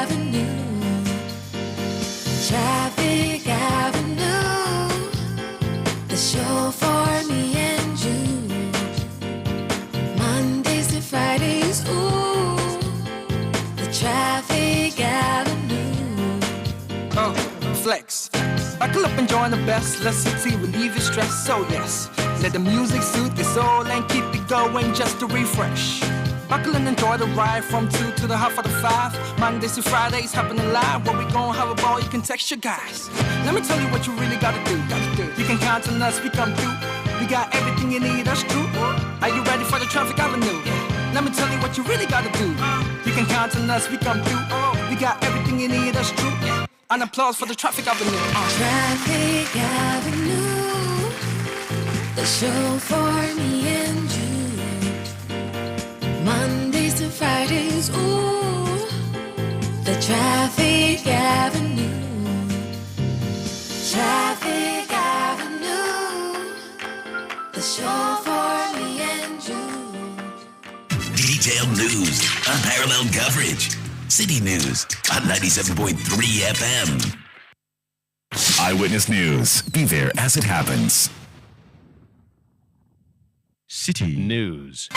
Avenue. Traffic Avenue. The show for me and you. Mondays to Fridays, ooh. The Traffic Avenue. Flex. Buckle up and join the best. Let City relieve your stress. So yes, let the music soothe your soul and keep it going just to refresh. Buckle and enjoy the ride from 2 to the half of the 5. Mondays to Fridays happening live. Where we gon' have a ball, you can text your guys. Let me tell you what you really gotta do. You can count on us, we come through. We got everything you need, that's true. Are you ready for the Traffic Avenue? Let me tell you what you really gotta do. You can count on us, we come through. We got everything you need, that's true. An applause for the Traffic Avenue. Traffic Avenue. The show for me and you. Mondays to Fridays, ooh, the Traffic Avenue. Traffic Avenue, the show for me and you. Detailed news, unparalleled coverage. City News on 97.3 FM. Eyewitness News. Be there as it happens. City News.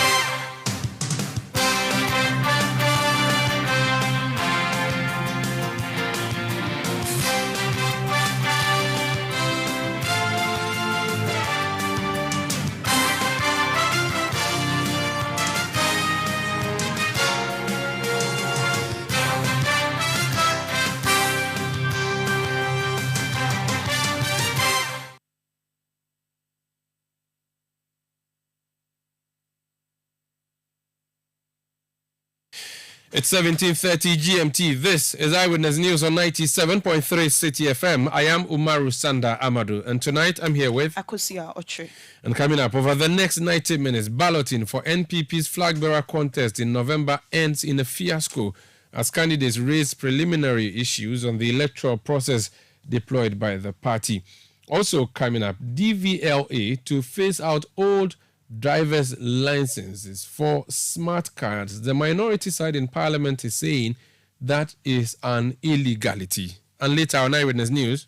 It's 17:30 GMT. This is Eyewitness News on 97.3 City FM. I am Umaru Sanda Amadou, and tonight I'm here with Akosia Oche. And coming up over the next 90 minutes, balloting for NPP's flag bearer contest in November ends in a fiasco as candidates raise preliminary issues on the electoral process deployed by the party. Also coming up, DVLA to phase out old driver's licenses for smart cards. The minority side in Parliament is saying that is an illegality. And later on Eyewitness News,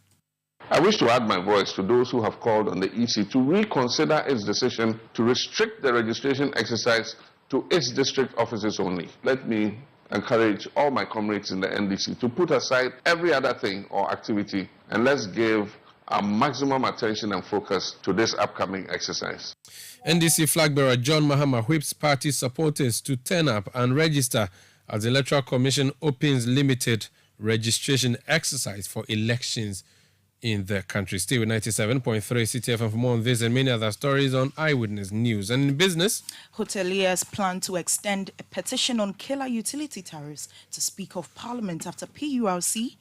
I wish to add my voice to those who have called on the EC to reconsider its decision to restrict the registration exercise to its district offices only. Let me encourage all my comrades in the NDC to put aside every other thing or activity and let's give our maximum attention and focus to this upcoming exercise. NDC flag bearer John Mahama whips party supporters to turn up and register as the Electoral Commission opens limited registration exercise for elections in the country. Stay with 97.3 City FM for more on this and many other stories on Eyewitness News. And in business, hoteliers plan to extend a petition on killer utility tariffs to Speaker of Parliament after PURC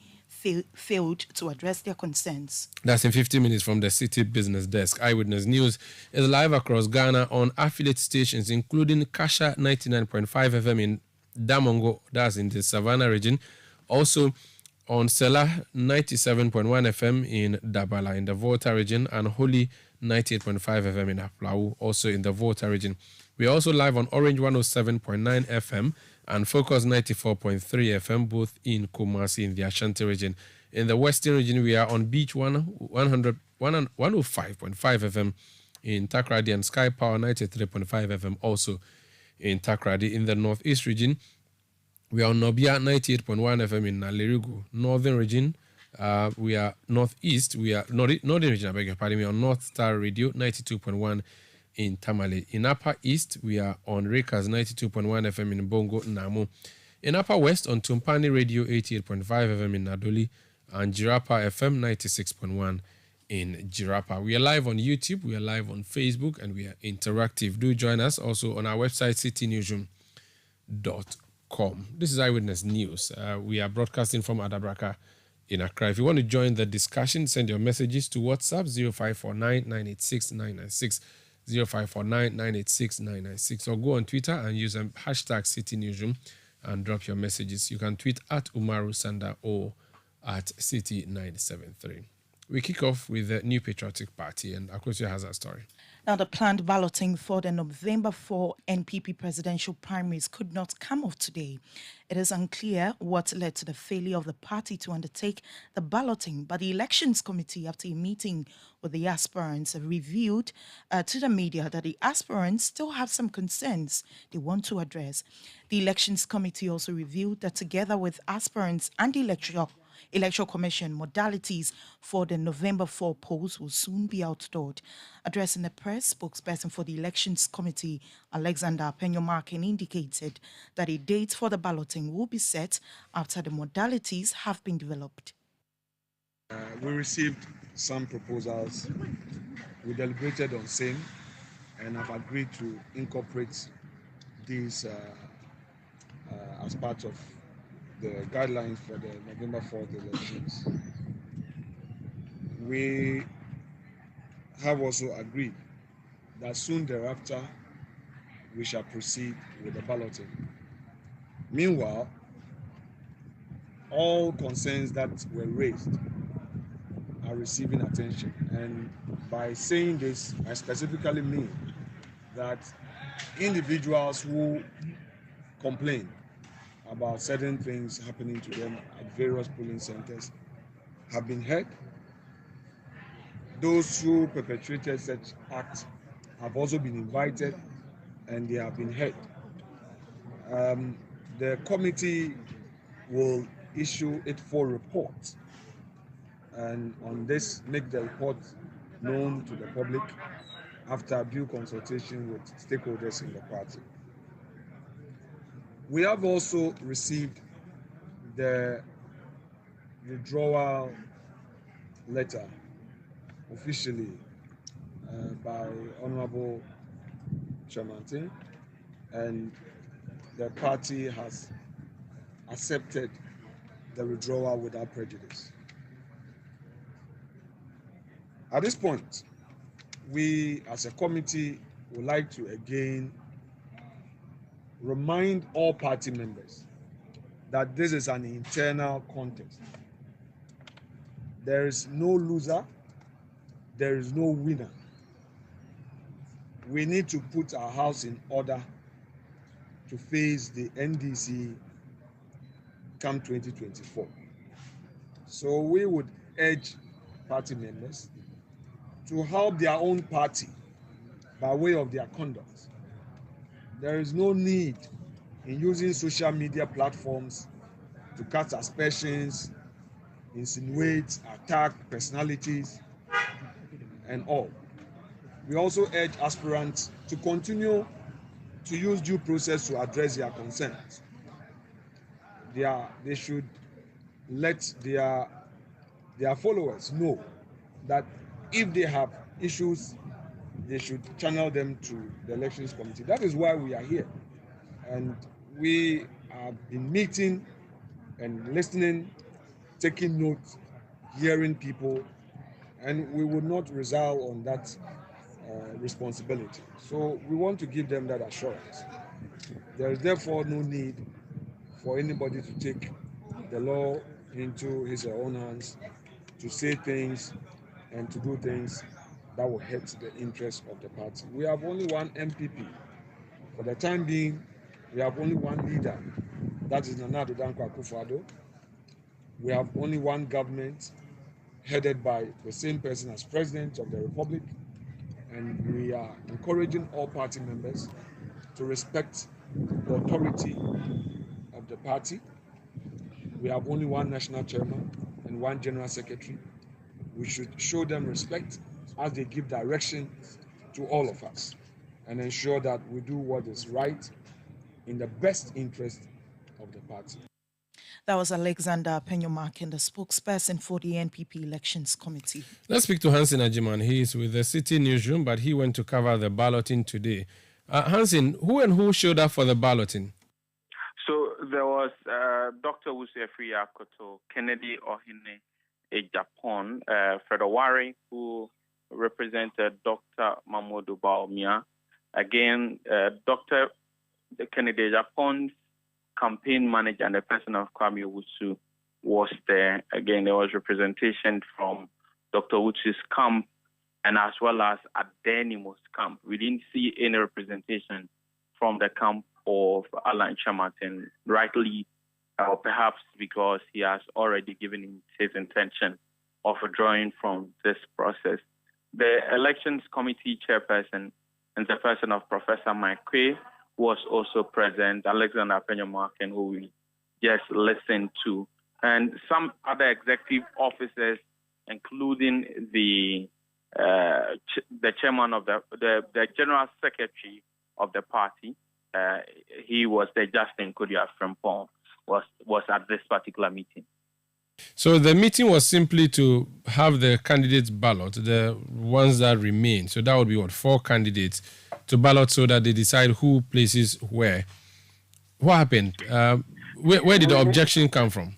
failed to address their concerns. That's in 15 minutes from the City Business Desk. Eyewitness News is live across Ghana on affiliate stations, including Kasha 99.5 FM in Damongo, that's in the Savannah region. Also on Sela 97.1 FM in Dabala in the Volta region, and Holy 98.5 FM in Aplau, also in the Volta region. We are also live on Orange 107.9 FM and Focus 94.3 FM, both in Kumasi in the Ashanti region. In the Western region, we are on Beach 105.5 FM in Takrady and Sky Power 93.5 FM, also in Takrady. In the Northeast region, we are on Nobia 98.1 FM in Nalerigu. Northern region, we are Northeast. We are Northern region, I beg your pardon, we are on North Star Radio 92.1 in Tamale. In Upper East, we are on Rekas 92.1 FM in Bongo, Namu. In Upper West, on Tumpani Radio 88.5 FM in Nadoli, and Jirapa FM 96.1 in Jirapa. We are live on YouTube, we are live on Facebook, and we are interactive. Do join us also on our website, citynewsroom.com. This is Eyewitness News. We are broadcasting from Adabraka in Accra. If you want to join the discussion, send your messages to WhatsApp 0549 986 996. 0549-986-996, or go on Twitter and use hashtag City Newsroom and drop your messages. You can tweet at Umaru Sanda or at City973. We kick off with the New Patriotic Party, and Akosua has that story. Now, the planned balloting for the November 4 NPP presidential primaries could not come off today. It is unclear what led to the failure of the party to undertake the balloting, but the Elections Committee, after a meeting with the aspirants, revealed to the media that the aspirants still have some concerns they want to address. The Elections Committee also revealed that together with aspirants and the Electoral Commission, modalities for the November 4 polls will soon be outdoored. Addressing the press, spokesperson for the Elections Committee, Alexander Penyomarkin, indicated that a date for the balloting will be set after the modalities have been developed. We received some proposals. We deliberated on same and have agreed to incorporate these as part of the guidelines for the November 4th elections. We have also agreed that soon thereafter we shall proceed with the balloting. Meanwhile, all concerns that were raised are receiving attention, and by saying this, I specifically mean that individuals who complain about certain things happening to them at various polling centers have been heard. Those who perpetrated such acts have also been invited and they have been heard. The committee will issue its full report, and on this make the report known to the public after due consultation with stakeholders in the party. We have also received the withdrawal letter officially by Honorable Chairman, and the party has accepted the withdrawal without prejudice. At this point, we as a committee would like to again remind all party members that this is an internal contest. There is no loser, there is no winner. We need to put our house in order to face the NDC come 2024. So we would urge party members to help their own party by way of their conduct. There is no need in using social media platforms to cast aspersions, insinuate, attack personalities, and all. We also urge aspirants to continue to use due process to address their concerns. They should let their followers know that if they have issues, they should channel them to the Elections Committee. That is why we are here. And we have been meeting and listening, taking notes, hearing people, and we will not resolve on that responsibility. So we want to give them that assurance. There is therefore no need for anybody to take the law into his or her own hands, to say things and to do things that will hurt the interests of the party. We have only one MPP. For the time being, we have only one leader, that is Nana Addo Dankwa Akufo-Addo. We have only one government headed by the same person as President of the Republic, and we are encouraging all party members to respect the authority of the party. We have only one national chairman and one general secretary. We should show them respect as they give direction to all of us and ensure that we do what is right in the best interest of the party. That was Alexander Penyomarkin, the spokesperson for the NPP Elections Committee. Let's speak to Hansen Ajiman. He is with the City Newsroom, but he went to cover the balloting today. Hansen, who and who showed up for the balloting? So there was Dr. Wusefri Akoto, Kennedy Ohine, Japan, Fredowari, who represented Dr. Mamoudou Baumia. Again, Dr. Kennedy Japan's campaign manager and the person of Kwame Owusu was there. Again, there was representation from Dr. Wuchi's camp and as well as Adenimo's camp. We didn't see any representation from the camp of Alan Chamartin, rightly or perhaps because he has already given his intention of withdrawing from this process. The elections committee chairperson and the person of Professor Mike Quay was also present, Alexander Peña-Marken, who we just listened to, and some other executive officers, including the chairman of the general secretary of the party. He was the Justin Kodia Frimpong, was at this particular meeting. So the meeting was simply to have the candidates ballot, the ones that remain. So that would be 4 candidates to ballot so that they decide who places where. What happened? Where did the objection come from?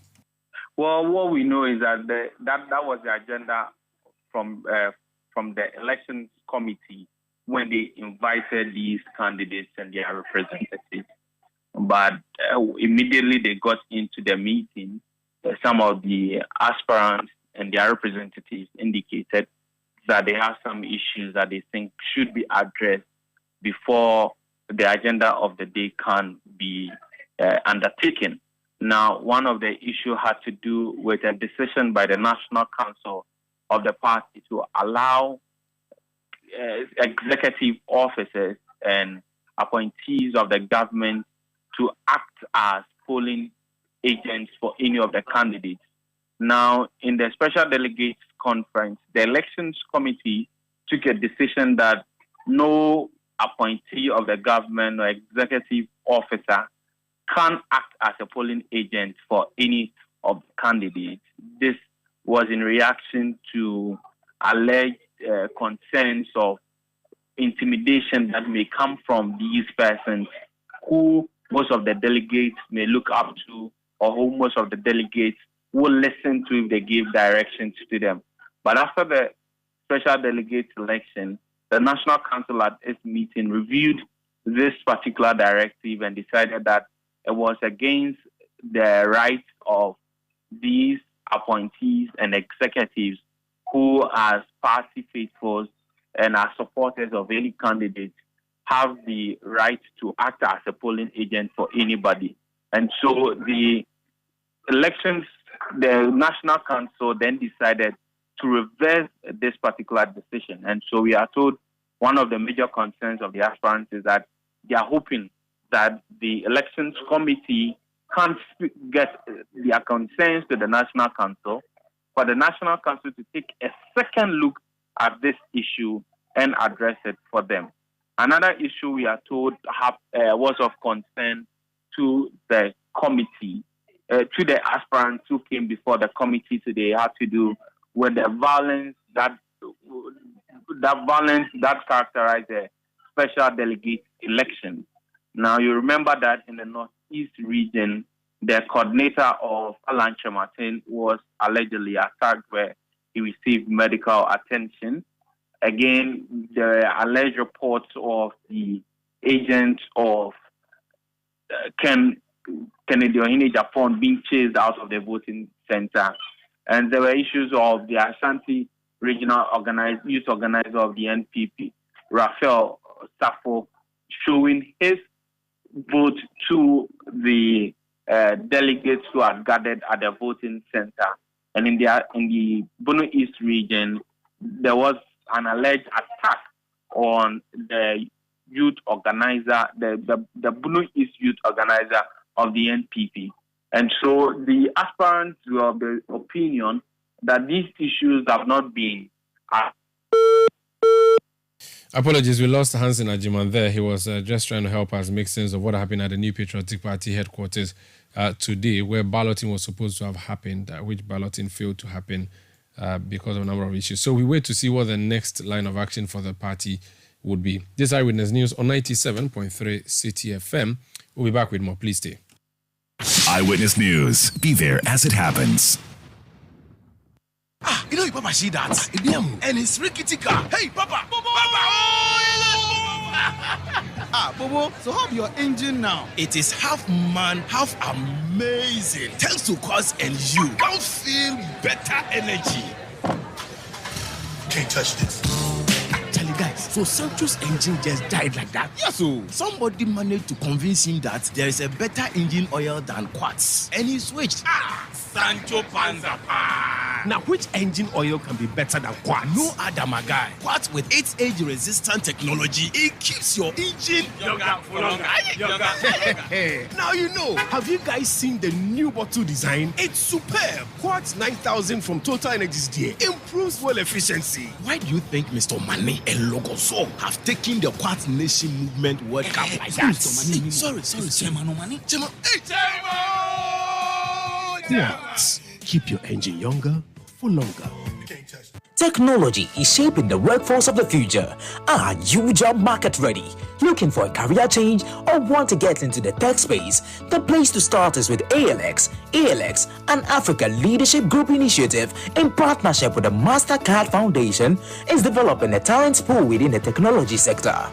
Well, what we know is that that was the agenda from the elections committee when they invited these candidates and their representatives. But immediately they got into the meeting, some of the aspirants and their representatives indicated that they have some issues that they think should be addressed before the agenda of the day can be undertaken. Now, one of the issues had to do with a decision by the National Council of the party to allow executive officers and appointees of the government to act as polling agents for any of the candidates. Now, in the special delegates conference, the elections committee took a decision that no appointee of the government or executive officer can act as a polling agent for any of the candidates. This was in reaction to alleged concerns of intimidation that may come from these persons who most of the delegates may look up to, or who most of the delegates will listen to if they give directions to them. But after the special delegates election, the National Council at its meeting reviewed this particular directive and decided that it was against the rights of these appointees and executives who, as party faithfuls and as supporters of any candidate, have the right to act as a polling agent for anybody. And so the National Council then decided to reverse this particular decision. And so we are told one of the major concerns of the aspirants is that they are hoping that the elections committee can get their concerns to the National Council, for the National Council to take a second look at this issue and address it for them. Another issue we are told was of concern to the committee, to the aspirants who came before the committee today, had to do with the violence that characterized the special delegate election. Now, you remember that in the Northeast region, the coordinator of Alan Chamartin was allegedly attacked where he received medical attention. Again, there are alleged reports of the agent of Kennedy Ohene Japan being chased out of the voting center. And there were issues of the Ashanti regional youth organizer of the NPP, Raphael Safo, showing his vote to the delegates who had gathered at the voting center. And in the Bono East region, there was an alleged attack on the youth organizer, the Bono East youth organizer of the NPP. And so the aspirants were of the opinion that these issues have not been. Apologies, we lost Hansen Ajiman there. He was just trying to help us make sense of what happened at the New Patriotic Party headquarters today, where balloting was supposed to have happened, which balloting failed to happen because of a number of issues. So we wait to see what the next line of action for the party would be. This Eyewitness News on 97.3 Citi FM. We'll be back with more. Please stay. Eyewitness News. Be there as it happens. You know your papa see that? And it's rickety car. Hey, Papa! Bobo! Papa! Bobo, so how your engine now? It is half man, half amazing. Thanks to Cause and you. Don't feel better energy. can't touch this. Actually, guys, so Sancho's engine just died like that? Yes, so somebody managed to convince him that there is a better engine oil than Quartz, and he switched. Sancho Panza. Now, which engine oil can be better than Quartz? No other, my guy. Quartz with its age-resistant technology, it keeps your engine younger for longer. Now you know. Have you guys seen the new bottle design? It's superb. Quartz 9000 from Total Energies there improves fuel efficiency. Why do you think Mr. Mane and Logoso have taken the Quartz Nation movement World Cup like that? Sorry. Chairman. Quartz. Keep your engine younger for longer. Technology is shaping the workforce of the future. Are you job market ready? Looking for a career change or want to get into the tech space? The place to start is with ALX. ALX, an Africa Leadership Group initiative in partnership with the MasterCard Foundation, is developing a talent pool within the technology sector.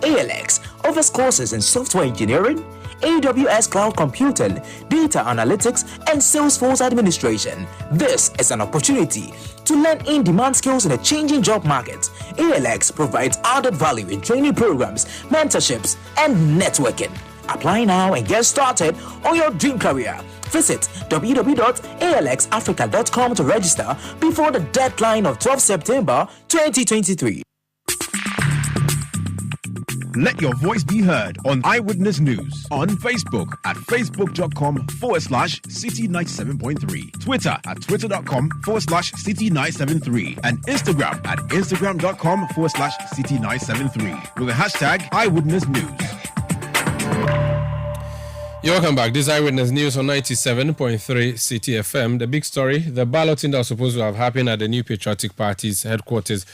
ALX offers courses in software engineering, AWS cloud computing, data analytics, and Salesforce administration. This is an opportunity to learn in-demand skills in a changing job market. ALX provides added value in training programs, mentorships, and networking. Apply now and get started on your dream career. Visit www.alxafrica.com to register before the deadline of 12 September 2023. Let your voice be heard on Eyewitness News on Facebook at facebook.com/City97.3, Twitter at twitter.com/City973, and Instagram at instagram.com/City973 with the hashtag Eyewitness News. You're welcome back. This is Eyewitness News on 97.3 City FM. The big story, the balloting that was supposed to have happened at the New Patriotic Party's headquarters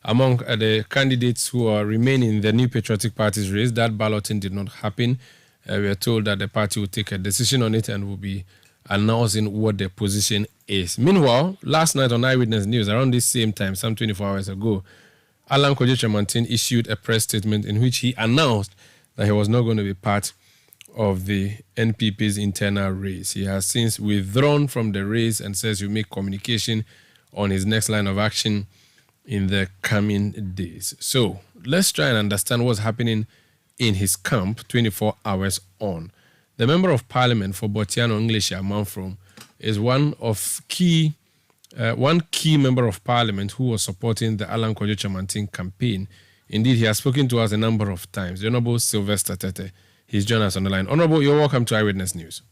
among the candidates who are remaining in the New Patriotic Party's race, that balloting did not happen. We are told that the party will take a decision on it and will be announcing what their position is. Meanwhile, last night on Eyewitness News, around this same time, some 24 hours ago, Alan Kojo-Chamantin issued a press statement in which he announced that he was not going to be part of the NPP's internal race. He has since withdrawn from the race and says he'll make communication on his next line of action in the coming days. So let's try and understand what's happening in his camp 24 hours on. The Member of Parliament for Botiano English Amanfrom is one key Member of Parliament who was supporting the Alan Kojo-Chamantin campaign. Indeed, he has spoken to us a number of times. The Honorable Sylvester Tete, he's joined us on the line. Honorable, you're welcome to Eyewitness News.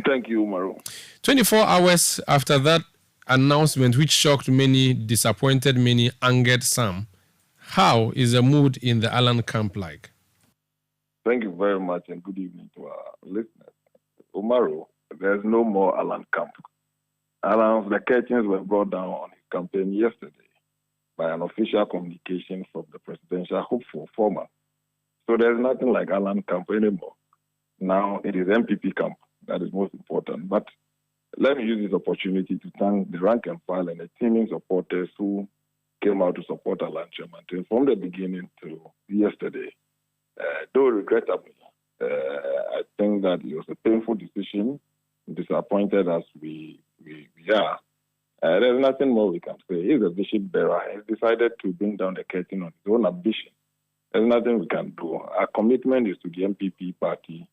Thank you, Maru. 24 hours after that announcement, which shocked many, disappointed many, angered some, how is the mood in the Alan camp like? Thank you very much and good evening to our listeners. Umaru, there's no more Alan camp. The curtains were brought down on his campaign yesterday by an official communication from the presidential hopeful former. So there's nothing like Alan camp anymore. Now it is MPP camp that is most important. But let me use this opportunity to thank the rank and file and the teaming supporters who came out to support Alan Chamantin from the beginning to yesterday. Though regrettably, I think that it was a painful decision, disappointed as we are. There's nothing more we can say. He's a bishop bearer. He's decided to bring down the curtain on his own ambition. There's nothing we can do. Our commitment is to the MPP party.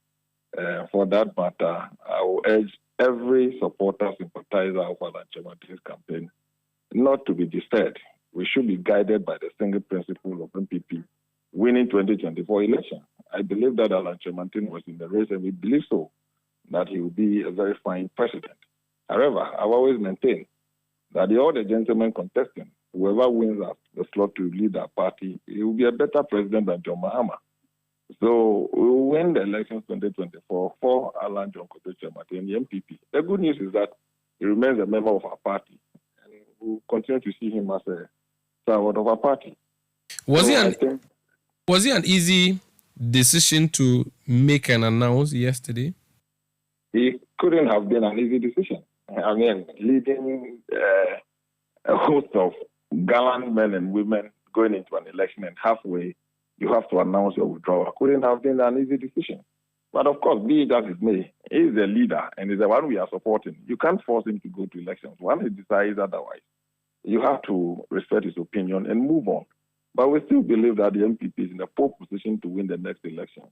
For that matter, I will urge every supporter, sympathizer of Alan Chamantin's campaign not to be deterred. We should be guided by the single principle of MPP winning 2024 election. I believe that Alan Chamantin was in the race, and we believe so, that he will be a very fine president. However, I've always maintained that all the gentlemen contesting, whoever wins the slot to lead our party, he will be a better president than John Mahama. So we will win the elections 2024 for Alan John Kojo-Chamantin, the MPP. The good news is that he remains a member of our party, and we will continue to see him as a servant of our party. Was it an easy decision to make and announce yesterday? It couldn't have been an easy decision. I mean, leading a host of gallant men and women going into an election, and halfway you have to announce your withdrawal. Couldn't have been an easy decision. But of course, be it as it may, he is the leader and is the one we are supporting. You can't force him to go to elections. Once he decides otherwise, you have to respect his opinion and move on. But we still believe that the MPP is in a poor position to win the next election.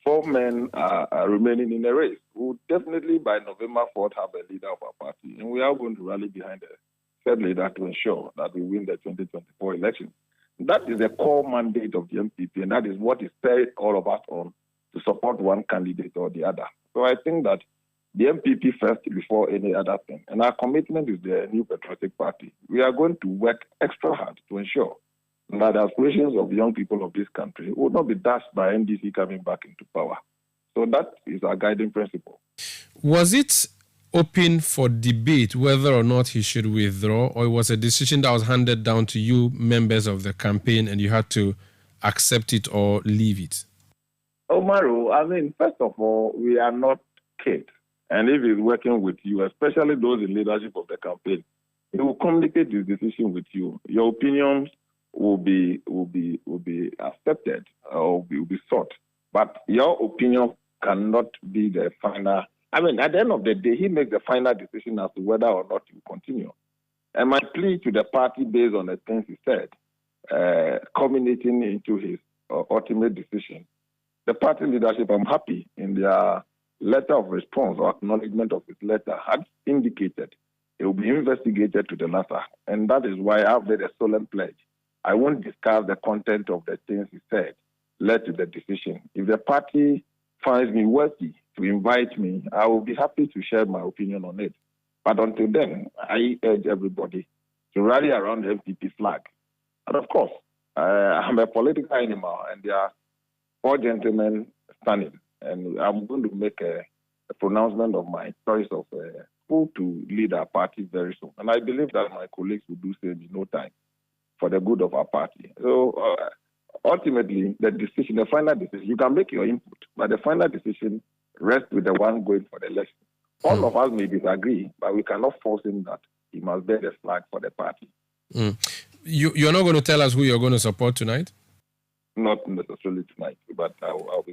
4 men are remaining in a race who will definitely by November 4th have a leader of our party. And we are going to rally behind the said leader to ensure that we win the 2024 election. That is the core mandate of the MPP, and that is what is paid all of us on to support one candidate or the other. So I think that the MPP first before any other thing. And our commitment is the New Patriotic Party. We are going to work extra hard to ensure that the aspirations of young people of this country will not be dashed by NDC coming back into power. So that is our guiding principle. Was it open for debate whether or not he should withdraw, or it was a decision that was handed down to you, members of the campaign, and you had to accept it or leave it? Omaru, I mean, first of all, we are not kids. And if he's working with you, especially those in leadership of the campaign, he will communicate his decision with you. Your opinions will be accepted or will be sought. But your opinion cannot be the final. I mean, at the end of the day, he makes the final decision as to whether or not you continue. And my plea to the party based on the things he said, culminating into his ultimate decision. The party leadership, I'm happy in their letter of response or acknowledgement of his letter had indicated it will be investigated to the latter. And that is why I've made a solemn pledge. I won't discuss the content of the things he said led to the decision. If the party finds me worthy to invite me, I will be happy to share my opinion on it. But until then, I urge everybody to rally around the MPP flag. And of course, I'm a political animal, and there are 4 gentlemen standing. And I'm going to make a pronouncement of my choice of who to lead our party very soon. And I believe that my colleagues will do so in no time for the good of our party. So ultimately, the final decision, you can make your input, but the final decision rests with the one going for the election. All of us may disagree, but we cannot force him that he must bear the flag for the party. You're not going to tell us who you're going to support tonight? Not necessarily tonight, but I'll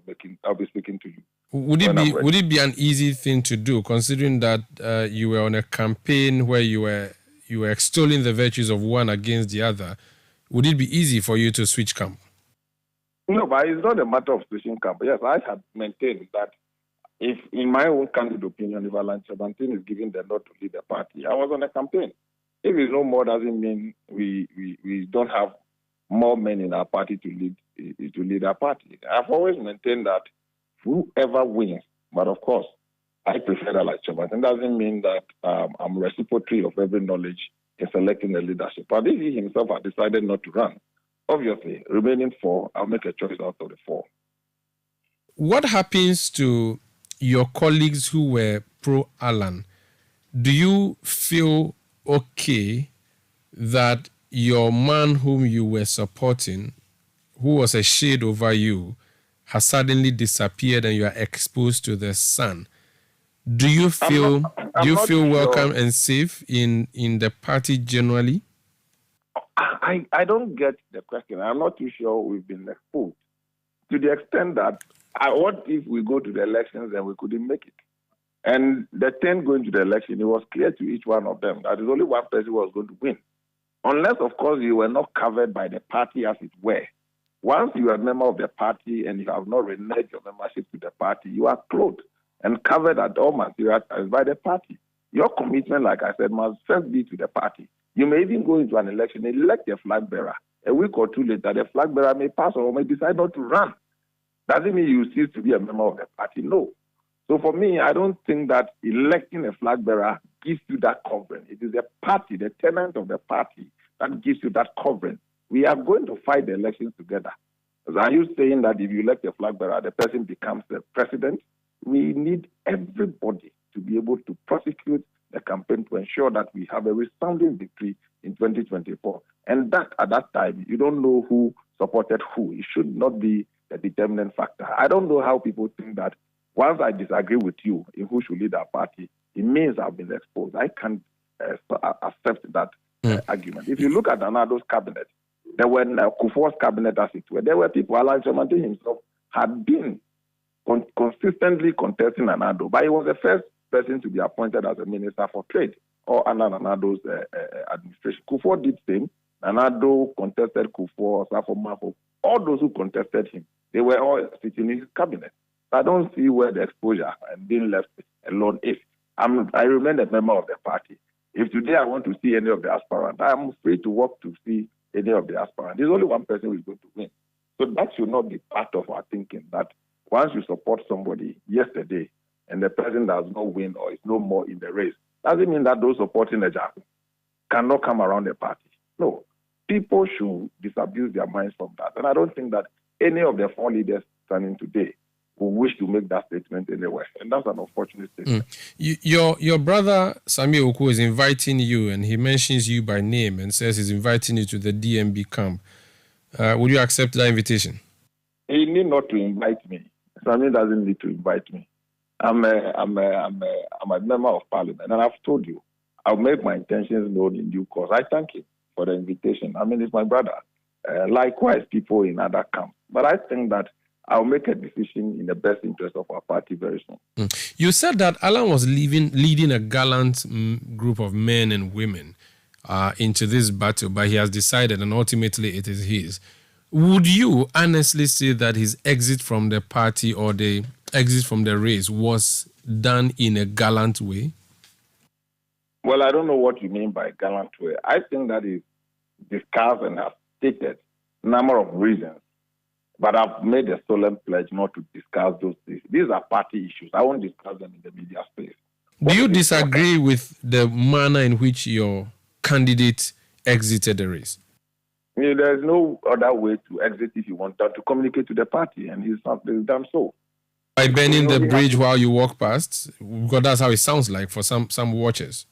be speaking to you. Would it be an easy thing to do, considering that you were on a campaign where you were extolling the virtues of one against the other? Would it be easy for you to switch camp? No, but it's not a matter of switching camp. Yes, I have maintained that if, in my own candid opinion, if Alan Chabantin is given the nod to lead the party, I was on a campaign. If it's no more, doesn't mean we don't have more men in our party to lead our party. I've always maintained that whoever wins, but of course, I prefer that like Chabat. It doesn't mean that I'm reciprocatory of every knowledge in selecting the leadership. But if he himself had decided not to run, obviously, remaining 4, I'll make a choice out of the 4. What happens to your colleagues who were pro-Alan? Do you feel okay that your man whom you were supporting, who was a shade over you, has suddenly disappeared and you are exposed to the sun? Do you feel welcome and safe in the party generally? I don't get the question. I'm not too sure we've been exposed to the extent that what if we go to the elections and we couldn't make it? And the 10 going to the election, it was clear to each one of them that there's only one person who was going to win. Unless, of course, you were not covered by the party as it were. Once you are a member of the party and you have not reneged your membership to the party, you are clothed and covered at all material times by the party. Your commitment, like I said, must first be to the party. You may even go into an election, elect a flag bearer. A week or 2 later, the flag bearer may pass or may decide not to run. Doesn't mean you cease to be a member of the party. No. So for me, I don't think that electing a flag bearer gives you that covering. It is the party, the tenant of the party, that gives you that covering. We are going to fight the elections together. Are you saying that if you elect a flag bearer, the person becomes the president? We need everybody to be able to prosecute the campaign to ensure that we have a resounding victory in 2024. And that, at that time, you don't know who supported who. It should not be the determinant factor. I don't know how people think that once I disagree with you in who should lead our party, it means I've been exposed. I can't accept that argument. If you look at Anado's cabinet, there were Kufuor's cabinet as it were. There were people, Alan Chabantin himself had been consistently contesting Anado, but he was the first person to be appointed as a minister for trade or Nanado's administration. Kufuor did same. Nanado contested Kufuor, Safo, all those who contested him, they were all sitting in his cabinet. I don't see where the exposure and being left alone is. I remain a member of the party. If today I want to see any of the aspirants, I am free to work to see any of the aspirants. There's only one person who is going to win. So that should not be part of our thinking, that once you support somebody yesterday and the person does not win or is no more in the race, doesn't mean that those supporting the Japan cannot come around the party. No. People should disabuse their minds from that. And I don't think that any of the four leaders standing today who wish to make that statement anywhere. And that's an unfortunate statement. Your brother, Sami Oku, is inviting you, and he mentions you by name and says he's inviting you to the DMB camp. Would you accept that invitation? He need not to invite me. Sami doesn't need to invite me. I'm a member of parliament, and I've told you, I'll make my intentions known in due course. I thank him for the invitation. I mean, it's my brother. Likewise, people in other camps. But I think that I'll make a decision in the best interest of our party very soon. You said that Alan was leading a gallant group of men and women into this battle, but he has decided, and ultimately it is his. Would you honestly say that his exit from the party or the exit from the race was done in a gallant way? Well, I don't know what you mean by gallant way. I think that is discussed and has stated a number of reasons, but I've made a solemn pledge not to discuss those things. These are party issues. I won't discuss them in the media space. Do you disagree with the manner in which your candidate exited the race? There's no other way to exit if you want to communicate to the party, and he's done so. By burning the bridge while you walk past? Because that's how it sounds like for some watchers.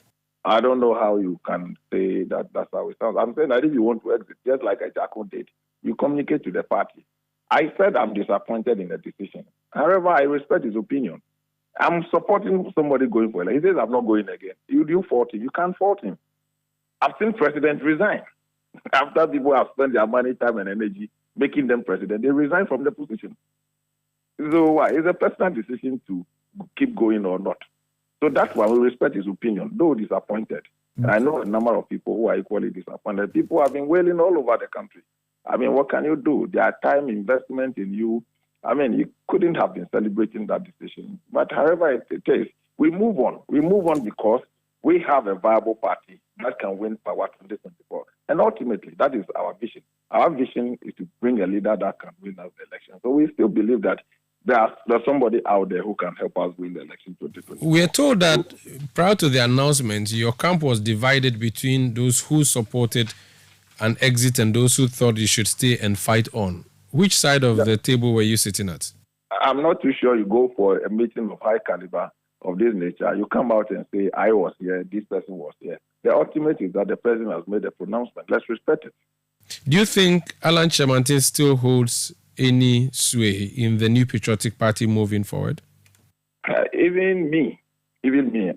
I don't know how you can say that that's how it sounds. I'm saying that if you want to exit, just like Ajako did, you communicate to the party. I said I'm disappointed in the decision. However, I respect his opinion. I'm supporting somebody going for election. He says I'm not going again. You fault him. You can't fault him. I've seen presidents resign. After people have spent their money, time, and energy making them president, they resign from the position. So why? It's a personal decision to keep going or not. So that's why we respect his opinion, though disappointed. And I know a number of people who are equally disappointed. People have been wailing all over the country. I mean, what can you do? Their time investment in you. I mean, you couldn't have been celebrating that decision. But however it is, we move on. We move on because we have a viable party that can win power 2024. And ultimately, that is our vision. Our vision is to bring a leader that can win us the election. So we still believe that there's somebody out there who can help us win the election 2024. We are told that prior to the announcement, your camp was divided between those who supported an exit and those who thought you should stay and fight on. Which side of the table were you sitting at? I'm not too sure. You go for a meeting of high caliber of this nature, you come out and say, I was here, this person was here. The ultimate is that the president has made a pronouncement. Let's respect it. Do you think Alan Chemantin still holds any sway in the New Patriotic Party moving forward? Even me,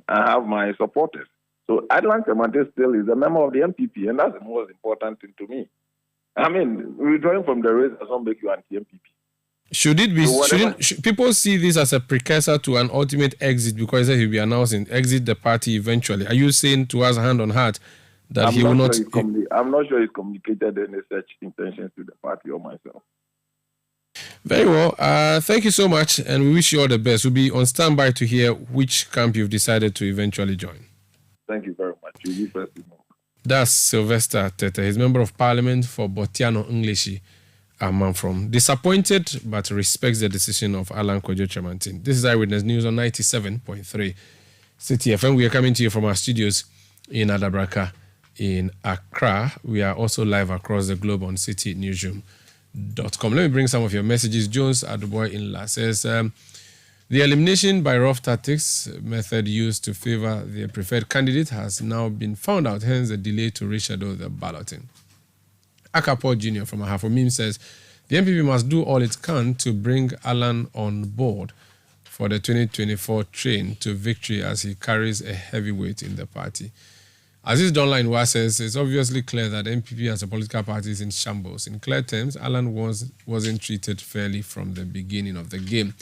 I have my supporters. So Alan Chemantin still is a member of the MPP, and that's the most important thing to me. I mean, withdrawing from the race does not make you anti-MPP. Should it be? Should people see this as a precursor to an ultimate exit because he'll be announcing exit the party eventually? Are you saying to us, hand on heart, that he will not? I'm not sure he's communicated any such intentions to the party or myself. Very well. Thank you so much, and we wish you all the best. We'll be on standby to hear which camp you've decided to eventually join. Thank you very much. You'll be first. That's Sylvester Tete. He's member of parliament for Botiano Englishi. A man from disappointed but respects the decision of Alan Kojo Chemantin. This is Eyewitness News on 97.3 Citi FM. We are coming to you from our studios in Adabraka in Accra. We are also live across the globe on citynewsroom.com. Let me bring some of your messages. Jones Aduboy Inla says, the elimination by rough tactics method used to favor the preferred candidate has now been found out, hence the delay to reschedule the balloting. Akapo Jr. from Ahafomim says, the MPP must do all it can to bring Alan on board for the 2024 train to victory as he carries a heavy weight in the party. Aziz Donline says, it's obviously clear that MPP as a political party is in shambles. In clear terms, Alan wasn't treated fairly from the beginning of the game.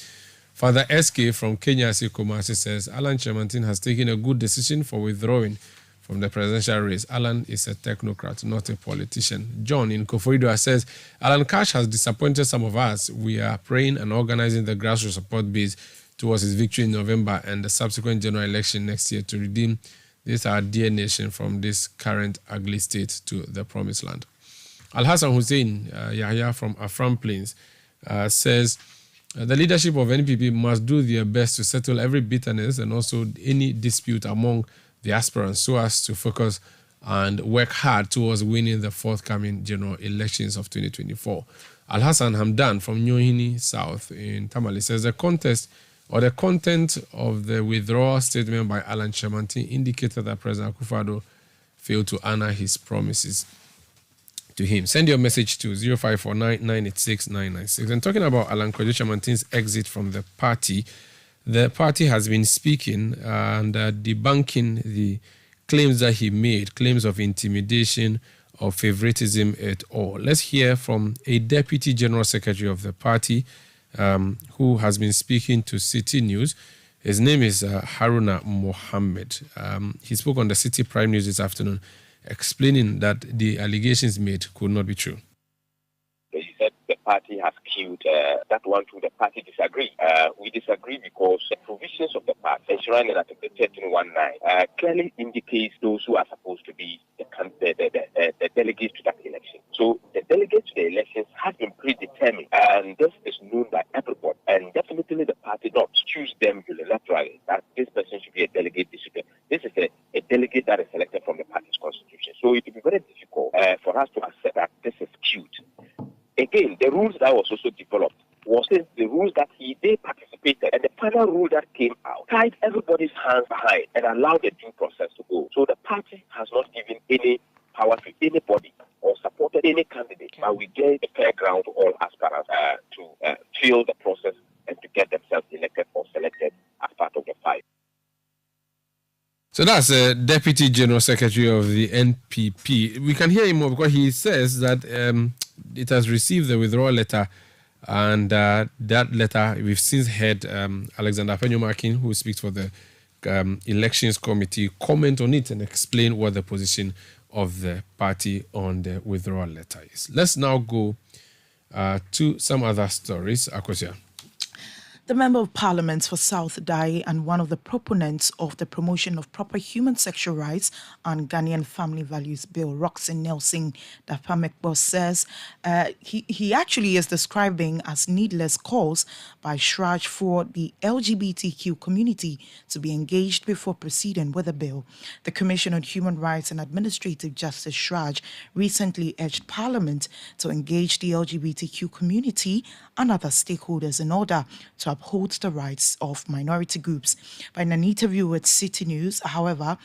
Father SK from Kenya Kumasi says, Alan Chemantin has taken a good decision for withdrawing, from the presidential race. Alan is a technocrat, not a politician. John in Koforidua says, Alan Cash has disappointed some of us. We are praying and organizing the grassroots support base towards his victory in November and the subsequent general election next year to redeem this our dear nation from this current ugly state to the promised land. Al-Hassan Hussein Yahya from Afram Plains says, the leadership of NPP must do their best to settle every bitterness and also any dispute among the aspirants so as to focus and work hard towards winning the forthcoming general elections of 2024. Al-Hassan Hamdan from Nyohini South in Tamale says the contest or the content of the withdrawal statement by Alan Chamantin indicated that President Akufo-Addo failed to honor his promises to him. Send your message to 0549-986-996. And talking about Alan Chamantin's exit from the party has been speaking and debunking the claims that he made, claims of intimidation, of favoritism at all. Let's hear from a deputy general secretary of the party who has been speaking to City News. His name is Haruna Mohammed. He spoke on the City Prime News this afternoon, explaining that the allegations made could not be true. He said the party has killed that one to the party disagree. We disagree because the provisions of the party enshrined in Article 1319 clearly indicates those who are supposed to be the delegates to that election. So the delegates to the elections have been predetermined, and this is known by everyone. And definitely the party not choose them unilaterally that this person should be a delegate. This is a delegate that is selected from the party's constitution. So it will be very difficult for us to accept that this is skewed. Again, the rules that was also developed was the rules that they participated, and the final rule that came out tied everybody's hands behind and allowed the due process to go. So the party has not given any power to anybody or supported any candidate, but we gave a fair ground to all aspirants to fill the process and to get themselves elected or selected as part of the fight. So that's the Deputy General Secretary of the NPP. We can hear him more because he says that it has received the withdrawal letter, and that letter, we've since heard Alexander Penyomakin, who speaks for the Elections Committee, comment on it and explain what the position of the party on the withdrawal letter is. Let's now go to some other stories. Akosia. The Member of Parliament for South Dai and one of the proponents of the promotion of proper human sexual rights and Ghanaian family values bill, Roxy Nelson Dapamekbo, says he actually is describing as needless calls by Shraj for the LGBTQ community to be engaged before proceeding with the bill. The Commission on Human Rights and Administrative Justice, Shraj, recently urged Parliament to engage the LGBTQ community and other stakeholders in order to uphold the rights of minority groups. But in an interview with City News, however,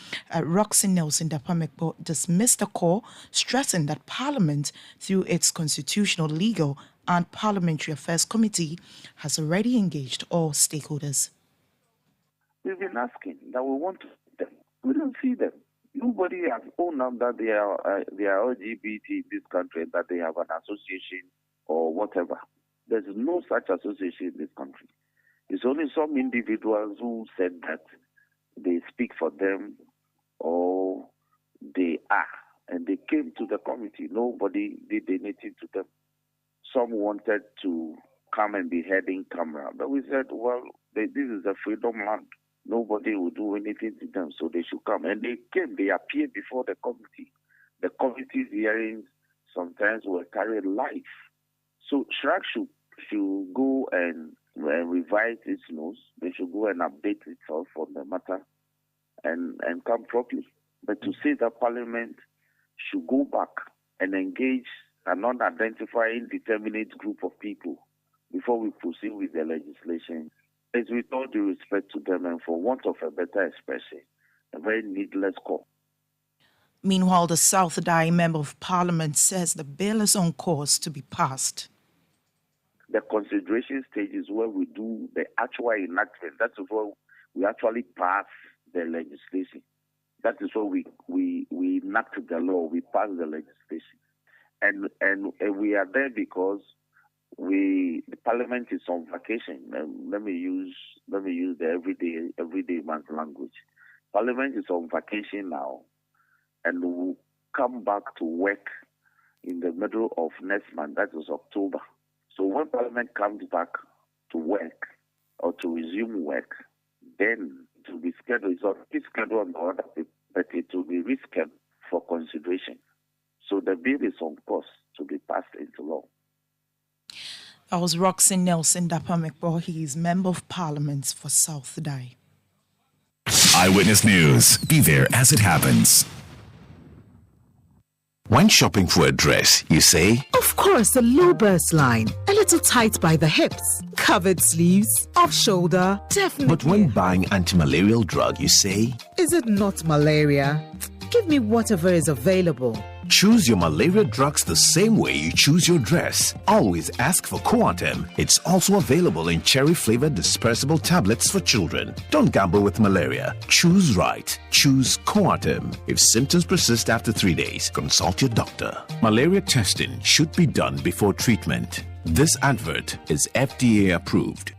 Roxy Nelson Dapamekbo dismissed the call, stressing that Parliament, through its Constitutional, Legal and Parliamentary Affairs Committee, has already engaged all stakeholders. We've been asking that we want to see them. We don't see them. Nobody has owned up that they are LGBT in this country, that they have an association or whatever. There's no such association in this country. It's only some individuals who said that they speak for them or they are, and they came to the committee. Nobody did anything to them. Some wanted to come and be heard in camera, but we said, well, this is a freedom land. Nobody will do anything to them, so they should come. And they came, they appeared before the committee. The committee's hearings sometimes were carried live. So Shrag should go and revise its notes. They should go and update itself on the matter and come properly. But to say that Parliament should go back and engage a non-identified indeterminate group of people before we proceed with the legislation is, with all due respect to them and for want of a better expression, a very needless call. Meanwhile, the South Dai Member of Parliament says the bill is on course to be passed. The consideration stage is where we do the actual enactment. That is where we actually pass the legislation. That is where we enact the law, we pass the legislation. And we are there because the Parliament is on vacation. Let me use the everyday man's language. Parliament is on vacation now, and we'll come back to work in the middle of next month, that is October. So when Parliament comes back to work or to resume work, then it will be scheduled. It's already scheduled on the order, but it will be rescheduled for consideration. So the bill is on course to be passed into law. That was Roxy Nelson Dapamekbo. He is Member of Parliament for South Dai. Eyewitness News. Be there as it happens. When shopping for a dress, you say, of course, the low burst line. A little tight by the hips. Covered sleeves. Off shoulder. Definitely. But when buying anti-malarial drug, you say, is it not malaria? Give me whatever is available. Choose your malaria drugs the same way you choose your dress. Always ask for Coartem. It's also available in cherry-flavored dispersible tablets for children. Don't gamble with malaria. Choose right. Choose Coartem. If symptoms persist after 3 days, consult your doctor. Malaria testing should be done before treatment. This advert is FDA approved.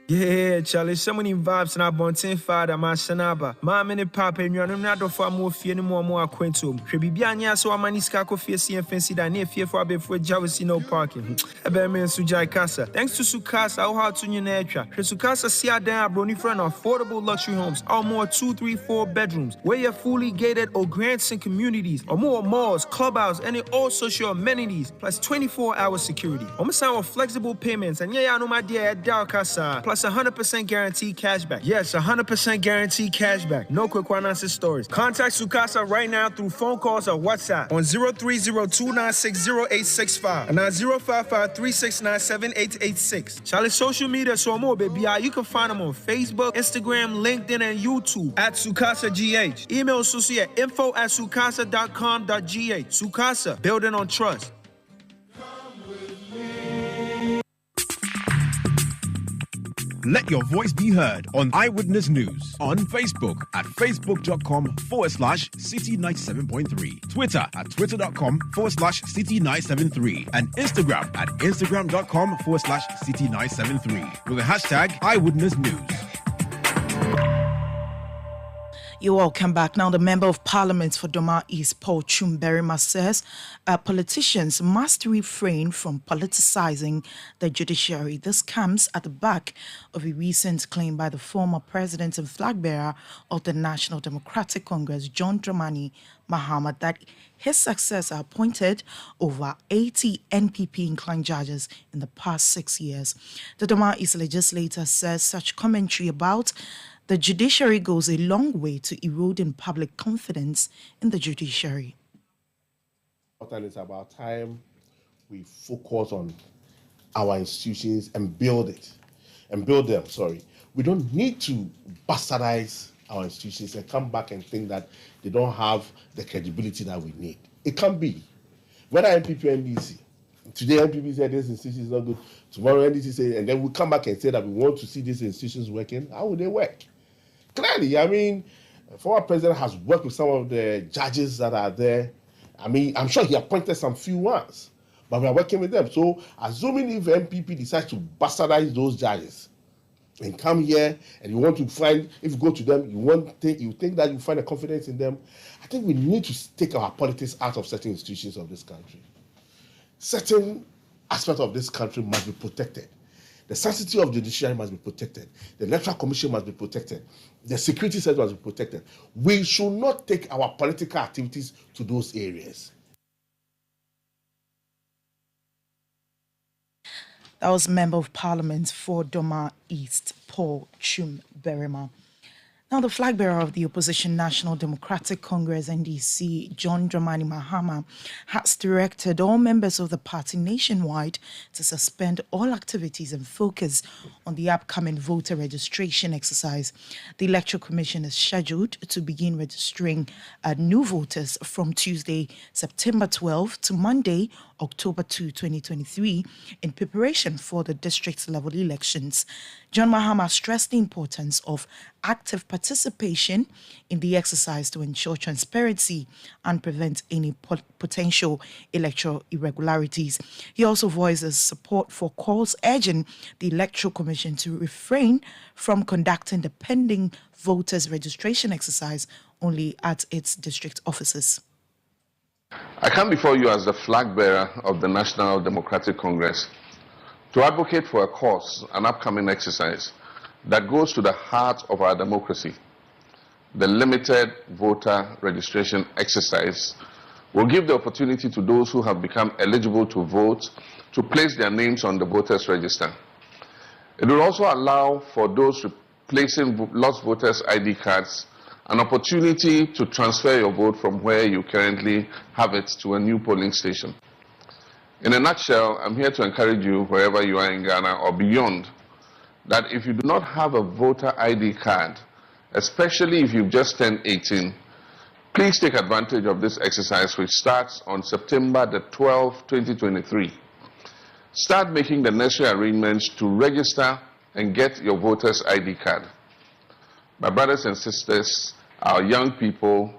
Yeah, Charlie, so many vibes and I want to father, my sanaba. My many papa and you're not for more fear no more quentum. Trebiania, so a maniscaco fear and fancy that near fear for a bit for Javasi no parking. A bear man Sujai Casa. Thanks to Sukasa, how hard to Netra. Sukasa Sia Dan Brony friend affordable luxury homes, or more 2, 3, 4 bedrooms, where you're fully gated or grants and communities, or more malls, clubhouse, and all social amenities, plus 24-hour security. Almost our flexible payments, and yeah, I know my dear Dal Casa. Plus 100% guaranteed cashback. Yes, 100% guaranteed cashback. No quick one-answer stories. Contact Sukasa right now through phone calls or WhatsApp on 030-296-0865 and 055-369-7886. Charlie social media so more, baby. You can find them on Facebook, Instagram, LinkedIn, and YouTube at Sukasa GH. Email Susie at info@sukasa.com.gh. Sukasa, building on trust. Let your voice be heard on Eyewitness News on Facebook at facebook.com/City97.3, Twitter at twitter.com/City973, and Instagram at instagram.com/City973 with the hashtag Eyewitness News. You're welcome back. Now, the Member of Parliament for Doma East, Paul Chumberima, says politicians must refrain from politicizing the judiciary. This comes at the back of a recent claim by the former president and flag bearer of the National Democratic Congress, John Dramani Mahama, that his successor appointed over 80 NPP-inclined judges in the past 6 years. The Doma East legislator says such commentary about the judiciary goes a long way to eroding public confidence in the judiciary. It's about time we focus on our institutions and build them. We don't need to bastardize our institutions and come back and think that they don't have the credibility that we need. It can be. Whether NPP or NDC. Today NPP said this institution is not good. Tomorrow NDC say, and then we come back and say that we want to see these institutions working. How will they work? Clearly, I mean, former president has worked with some of the judges that are there. I mean, I'm sure he appointed some few ones, but we are working with them. So, assuming if MPP decides to bastardize those judges and come here and you want to find, if you go to them, you think that you find a confidence in them, I think we need to take our politics out of certain institutions of this country. Certain aspects of this country must be protected. The sanctity of the judiciary must be protected. The Electoral Commission must be protected. The security sector must be protected. We should not take our political activities to those areas. That was Member of Parliament for Doma East, Paul Chumberima. Now, the flag bearer of the opposition National Democratic Congress, NDC, John Dramani Mahama, has directed all members of the party nationwide to suspend all activities and focus on the upcoming voter registration exercise. The Electoral Commission is scheduled to begin registering new voters from Tuesday, September 12 to Monday, October 2, 2023, in preparation for the district-level elections. John Mahama stressed the importance of active participation in the exercise to ensure transparency and prevent any potential electoral irregularities. He also voices support for calls urging the Electoral Commission to refrain from conducting the pending voters registration exercise only at its district offices. I come before you as the flag bearer of the National Democratic Congress to advocate for a cause, an upcoming exercise that goes to the heart of our democracy. The limited voter registration exercise will give the opportunity to those who have become eligible to vote to place their names on the voters' register. It will also allow for those replacing lost voters' ID cards an opportunity to transfer your vote from where you currently have it to a new polling station. In a nutshell, I'm here to encourage you, wherever you are in Ghana or beyond, that if you do not have a voter ID card, especially if you've just turned 18, please take advantage of this exercise, which starts on September the 12th, 2023. Start making the necessary arrangements to register and get your voter's ID card. My brothers and sisters, our young people,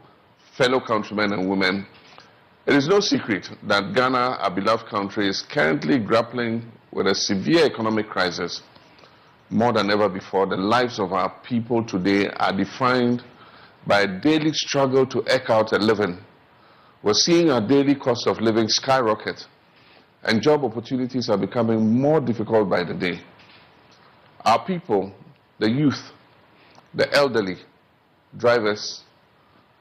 fellow countrymen and women, it is no secret that Ghana, our beloved country, is currently grappling with a severe economic crisis. More than ever before, the lives of our people today are defined by a daily struggle to eke out a living. We're seeing our daily cost of living skyrocket, and job opportunities are becoming more difficult by the day. Our people, the youth, the elderly, drivers,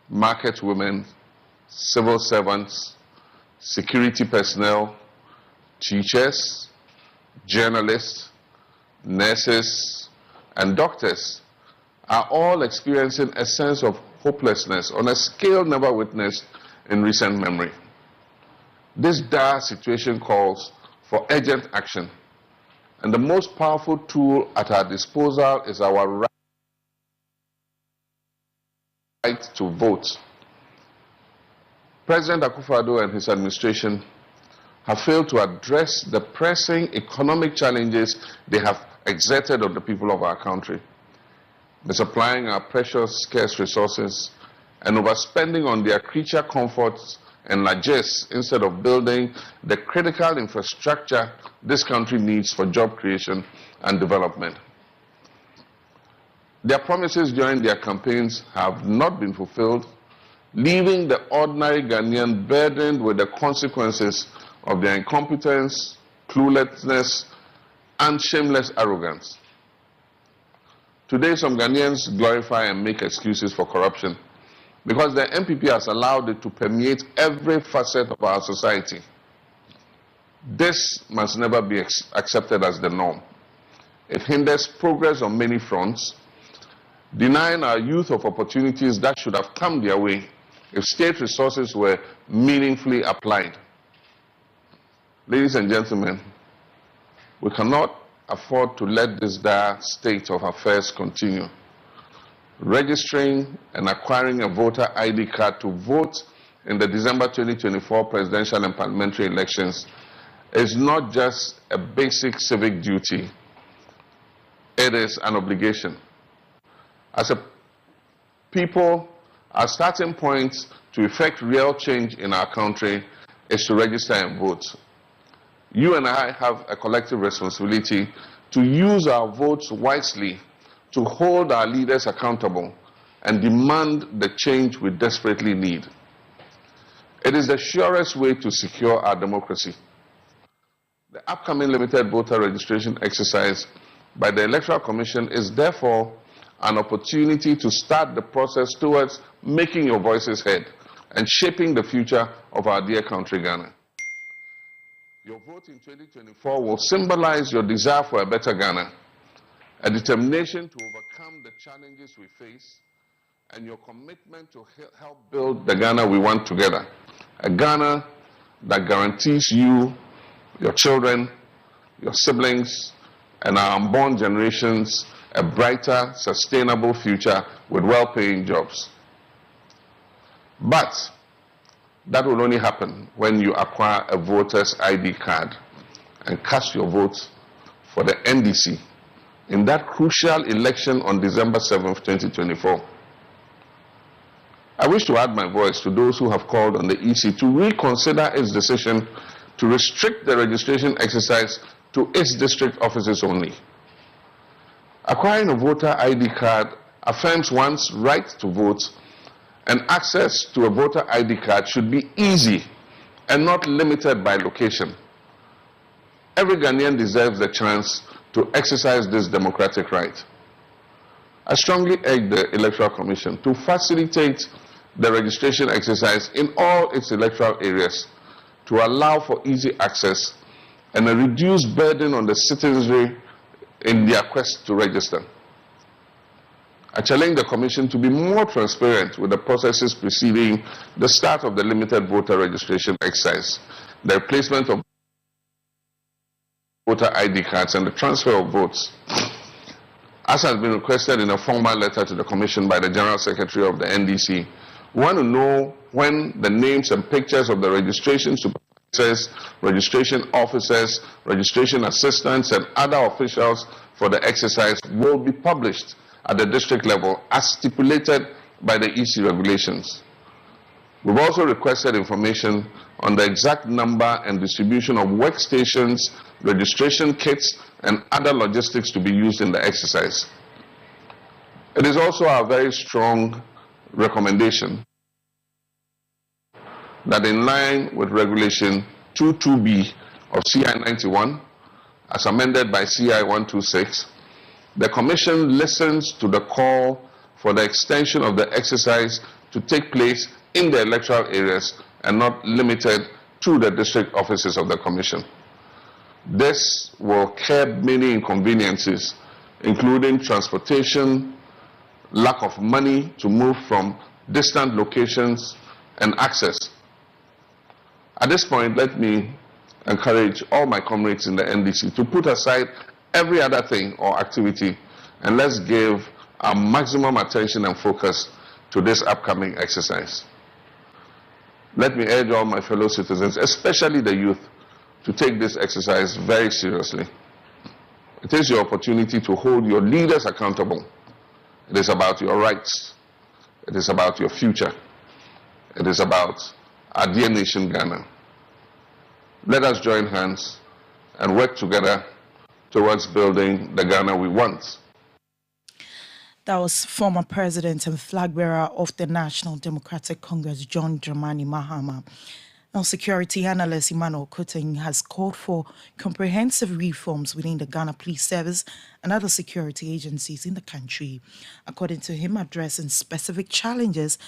market women, civil servants, security personnel, teachers, journalists, nurses, and doctors are all experiencing a sense of hopelessness on a scale never witnessed in recent memory. This dire situation calls for urgent action, and the most powerful tool at our disposal is our right to vote. President Akufo-Addo and his administration have failed to address the pressing economic challenges they have exerted on the people of our country, misapplying our precious, scarce resources and overspending on their creature comforts and largesse instead of building the critical infrastructure this country needs for job creation and development. Their promises during their campaigns have not been fulfilled, leaving the ordinary Ghanaian burdened with the consequences of their incompetence, cluelessness, and shameless arrogance. Today, some Ghanaians glorify and make excuses for corruption because the NPP has allowed it to permeate every facet of our society. This must never be accepted as the norm. It hinders progress on many fronts, denying our youth of opportunities that should have come their way if state resources were meaningfully applied. Ladies and gentlemen, we cannot afford to let this dire state of affairs continue. Registering and acquiring a voter ID card to vote in the December 2024 presidential and parliamentary elections is not just a basic civic duty, it is an obligation. As a people, our starting point to effect real change in our country is to register and vote. You and I have a collective responsibility to use our votes wisely, to hold our leaders accountable, and demand the change we desperately need. It is the surest way to secure our democracy. The upcoming limited voter registration exercise by the Electoral Commission is therefore an opportunity to start the process towards making your voices heard and shaping the future of our dear country, Ghana. Your vote in 2024 will symbolize your desire for a better Ghana, a determination to overcome the challenges we face, and your commitment to help build the Ghana we want together. A Ghana that guarantees you, your children, your siblings, and our unborn generations a brighter, sustainable future with well-paying jobs. But that will only happen when you acquire a voter's ID card and cast your vote for the NDC in that crucial election on December 7th, 2024. I wish to add my voice to those who have called on the EC to reconsider its decision to restrict the registration exercise to its district offices only. Acquiring a voter ID card affirms one's right to vote and access to a voter ID card should be easy and not limited by location. Every Ghanaian deserves the chance to exercise this democratic right. I strongly urge the Electoral Commission to facilitate the registration exercise in all its electoral areas to allow for easy access and a reduced burden on the citizenry in their quest to register. I challenge the Commission to be more transparent with the processes preceding the start of the limited voter registration exercise, the replacement of voter ID cards, and the transfer of votes. As has been requested in a formal letter to the Commission by the General Secretary of the NDC, we want to know when the names and pictures of the registration supervisors, registration officers, registration assistants, and other officials for the exercise will be published at the district level as stipulated by the EC regulations. We've also requested information on the exact number and distribution of workstations, registration kits, and other logistics to be used in the exercise. It is also our very strong recommendation that in line with Regulation 22B of CI 91, as amended by CI 126, the Commission listens to the call for the extension of the exercise to take place in the electoral areas and not limited to the district offices of the Commission. This will curb many inconveniences, including transportation, lack of money to move from distant locations, and access. At this point, let me encourage all my comrades in the NDC to put aside every other thing or activity, and let's give our maximum attention and focus to this upcoming exercise. Let me urge all my fellow citizens, especially the youth, to take this exercise very seriously. It is your opportunity to hold your leaders accountable. It is about your rights. It is about your future. It is about our dear nation, Ghana. Let us join hands and work together towards building the Ghana we want. That was former president and flag bearer of the National Democratic Congress, John Dramani Mahama. Now, security analyst Emmanuel Kuting has called for comprehensive reforms within the Ghana Police Service and other security agencies in the country. According to him, addressing specific challenges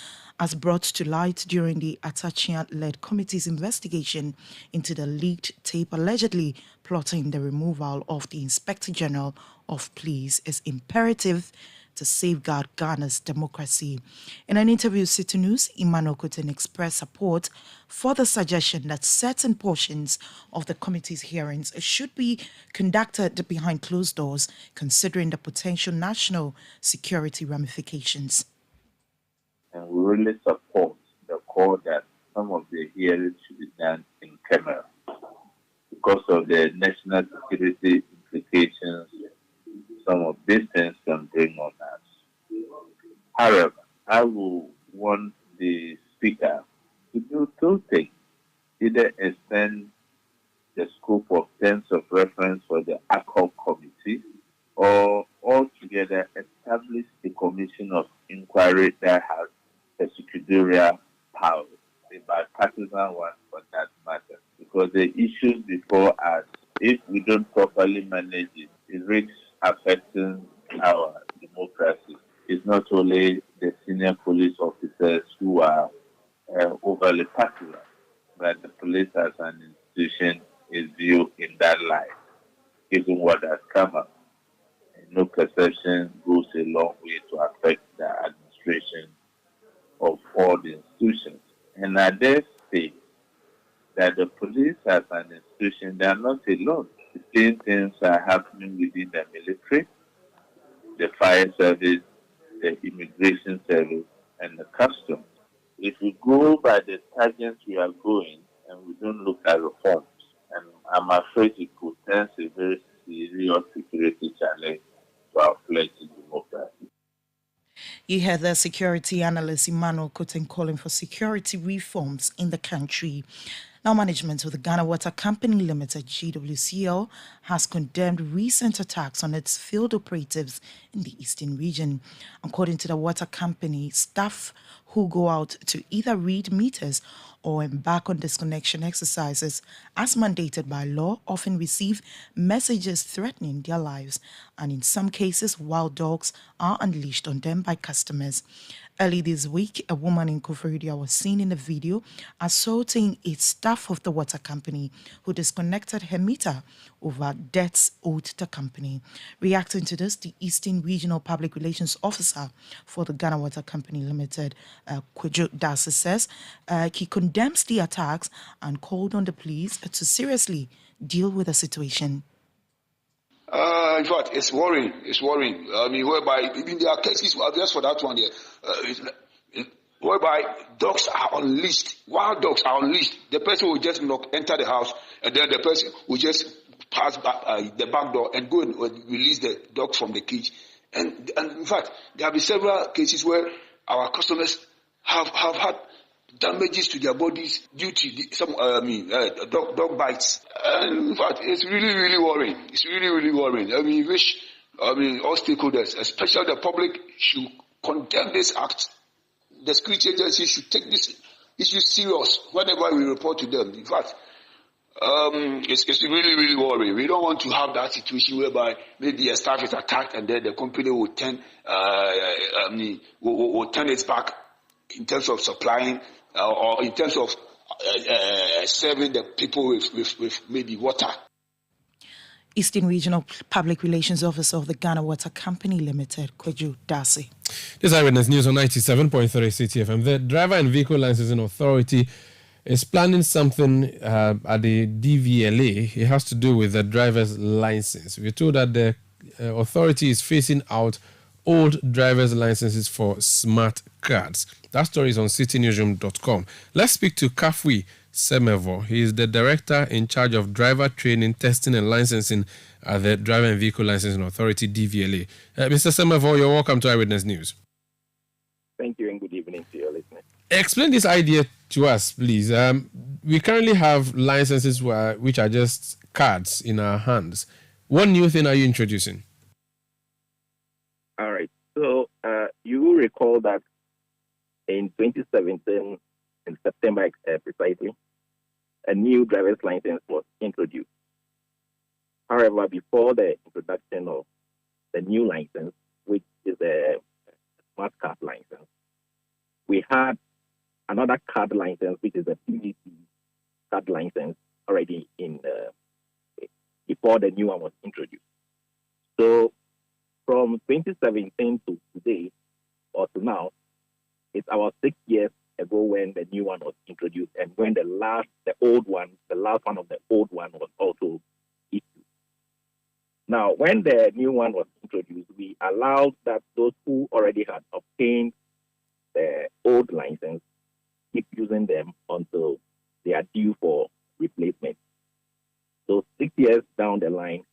as brought to light during the Atachian-led committee's investigation into the leaked tape allegedly plotting the removal of the Inspector General of Police is imperative to safeguard Ghana's democracy. In an interview with Citi News, Emmanuel Kutin expressed support for the suggestion that certain portions of the committee's hearings should be conducted behind closed doors, considering the potential national security ramifications. And we really support the call that some of the hearings should be done in camera because of the national security implications some of these things can bring on us. However, I will want the Speaker to do two things. Either extend the scope of terms of reference for the ACOG committee or altogether establish a commission of inquiry that has prosecutorial power, a bipartisan one for that matter. Because the issues before us, if we don't properly manage it, it risks affecting our democracy. It's not only the senior police officers who are overly particular, but the police as an institution is viewed in that light, given what has come up. And no perception goes a long way to affect the administration of all the institutions. And I dare say that the police as an institution, they are not alone. The same things are happening within the military, the fire service, the immigration service, and the customs. If we go by the tangents we are going and we don't look at reforms, and I'm afraid it could turn a very serious security challenge to our fledgling democracy. You heard the security analyst Emmanuel Kutin calling for security reforms in the country. Now, management of the Ghana Water Company Limited, GWCL, has condemned recent attacks on its field operatives in the eastern region. According to the water company, staff who go out to either read meters or embark on disconnection exercises as mandated by law often receive messages threatening their lives, and in some cases, wild dogs are unleashed on them by customers. Early this week, a woman in Koforidua was seen in a video assaulting a staff of the water company who disconnected her meter over debts owed the company. Reacting to this, the Eastern Regional Public Relations Officer for the Ghana Water Company Limited, Kwejo Dase, says he condemns the attacks and called on the police to seriously deal with the situation. In fact, it's worrying. It's worrying. I mean, whereby in there are cases, just for that one there, whereby dogs are unleashed, wild dogs are unleashed. The person will just enter the house, and then the person will just pass back, the back door and go and release the dog from the cage. And in fact, there have been several cases where our customers have had damages to their bodies due to dog bites. And in fact, it's really, really worrying. It's really, really worrying. All stakeholders, especially the public, should condemn this act. The security agencies should take this issue serious whenever we report to them. In fact, it's really, really worrying. We don't want to have that situation whereby maybe a staff is attacked and then the company will turn its back in terms of supplying or in terms of serving the people with maybe water. Eastern Regional Public Relations Officer of the Ghana Water Company Limited, Kwejo Dase. This is Eyewitness News on 97.3 Citi FM. The Driver and Vehicle Licensing Authority is planning something at the DVLA. It has to do with the driver's license. We're told that the authority is phasing out old driver's licenses for smart cards. That story is on citynewsroom.com. Let's speak to Kafui Semevo. He is the director in charge of driver training, testing and licensing at the Driver and Vehicle Licensing Authority, DVLA. Mr. Semevo, you're welcome to Eyewitness News. Thank you and good evening to your listeners. Explain this idea to us, please. We currently have licenses which are just cards in our hands. What new thing are you introducing? All right. So you will recall that in 2017, in September precisely, a new driver's license was introduced. However, before the introduction of the new license, which is a smart card license, we had another card license, which is a PVC card license, already in before the new one was introduced. So from 2017 to today, or to now, it's about 6 years ago when the new one was introduced, and when the last one of the old one was also issued. Now, when the new one was introduced, we allowed that those who already had obtained the old license keep using them until they are due for replacement. So 6 years down the line,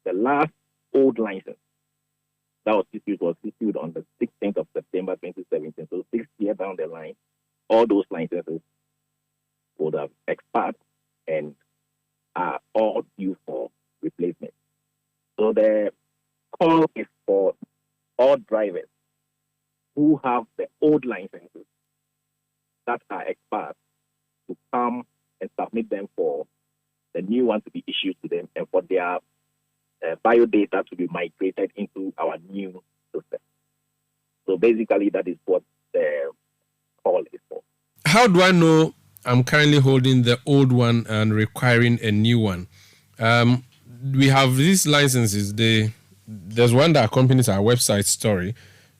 the last old license that was issued on the 16th of September 2017. So 6 years down the line, all those licenses would have expired and are all due for replacement. So the call is for all drivers who have the old licenses that are expired to come and submit them for the new one to be issued to them and for their biodata to be migrated into our new system. So basically, that is what the call is for. How do I know I'm currently holding the old one and requiring a new one? We have these licenses. There's one that accompanies our website story.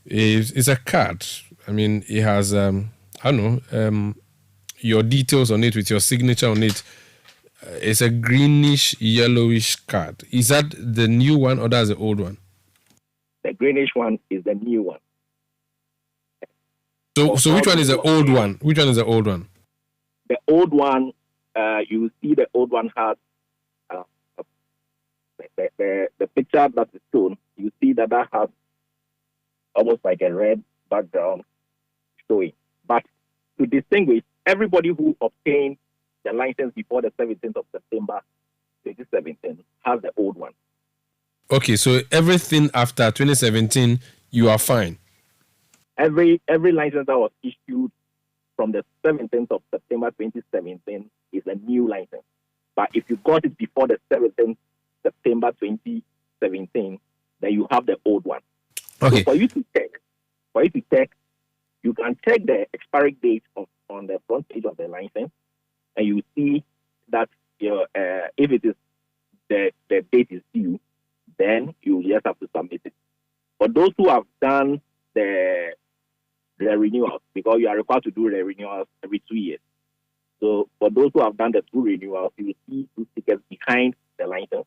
It's a card. I mean, it has, your details on it with your signature on it. It's a greenish, yellowish card. Is that the new one or that's the old one? The greenish one is the new one. So which one is the old one? Which one is the old one? The old one, you see the old one has the picture that is shown. You see that has almost like a red background showing. But to distinguish, everybody who obtained the license before the 17th of September 2017 has the old one. Okay, so everything after 2017, you are fine. Every license that was issued from the 17th of September 2017 is a new license. But if you got it before the 17th September 2017, then you have the old one. Okay. So for you to check, you can check the expiry date on the front page of the license, and you see that if it is the date is due, then you just have to submit it. For those who have done the renewals, because you are required to do the renewals every 2 years. So for those who have done the 2 renewals, you will see 2 stickers behind the license.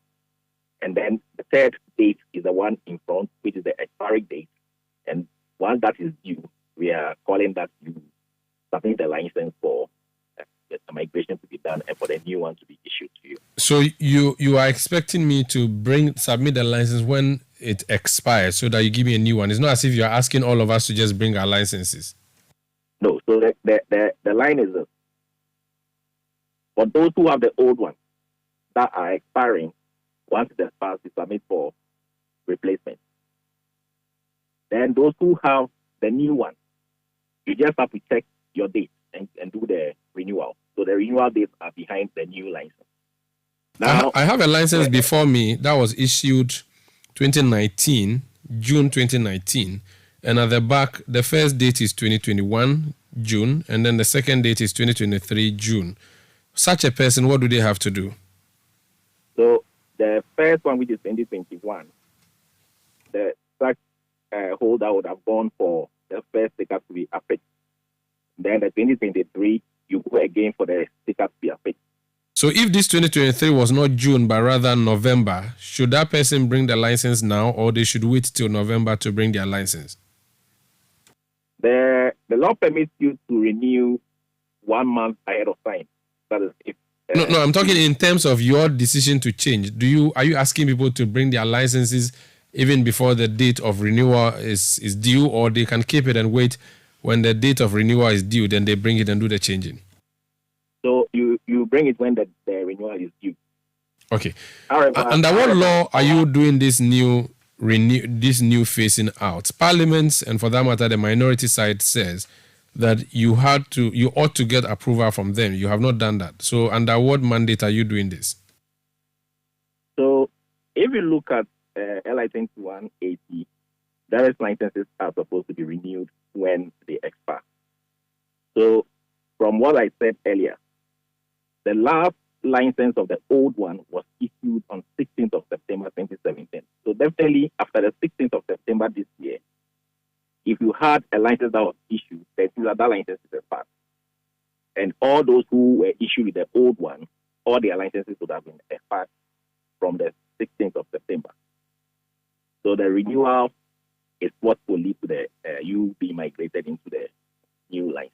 And then the third date is the one in front, which is the expiry date. And once that is due, we are calling that you submit the license for the migration to be done and for the new one to be issued to you. So you are expecting me to submit the license when it expires so that you give me a new one. It's not as if you are asking all of us to just bring our licenses. No, so the line is this. For those who have the old one that are expiring, once it expires, you submit for replacement. Then those who have the new one, you just have to check your date and do the renewal. So the renewal dates are behind the new license. Now, I have a license before me that was issued 2019, June 2019. And at the back, the first date is 2021, June. And then the second date is 2023, June. Such a person, what do they have to do? So the first one, which is 2021, the such holder would have gone for the first sticker to be affixed. Then the 2023, you go again for the sticker to be affixed. So if this 2023 was not June, but rather November, should that person bring the license now, or they should wait till November to bring their license? The law permits you to renew 1 month ahead of time. That is if No, I'm talking in terms of your decision to change. Are you asking people to bring their licenses even before the date of renewal is due, or they can keep it and wait when the date of renewal is due, then they bring it and do the changing? So you bring it when the renewal is due. Okay. Under what law are you doing this new phasing out? Parliament, and for that matter, the minority side says that you ought to get approval from them. You have not done that. So under what mandate are you doing this? So if you look at LI 2180, driver's licenses are supposed to be renewed when they expire. So from what I said earlier, the last license of the old one was issued on 16th of September 2017. So definitely after the 16th of September this year, if you had a license that was issued, that license is expired. And all those who were issued with the old one, all their licenses would have been expired from the 16th of September. So the renewal is what will lead to you being migrated into the new license.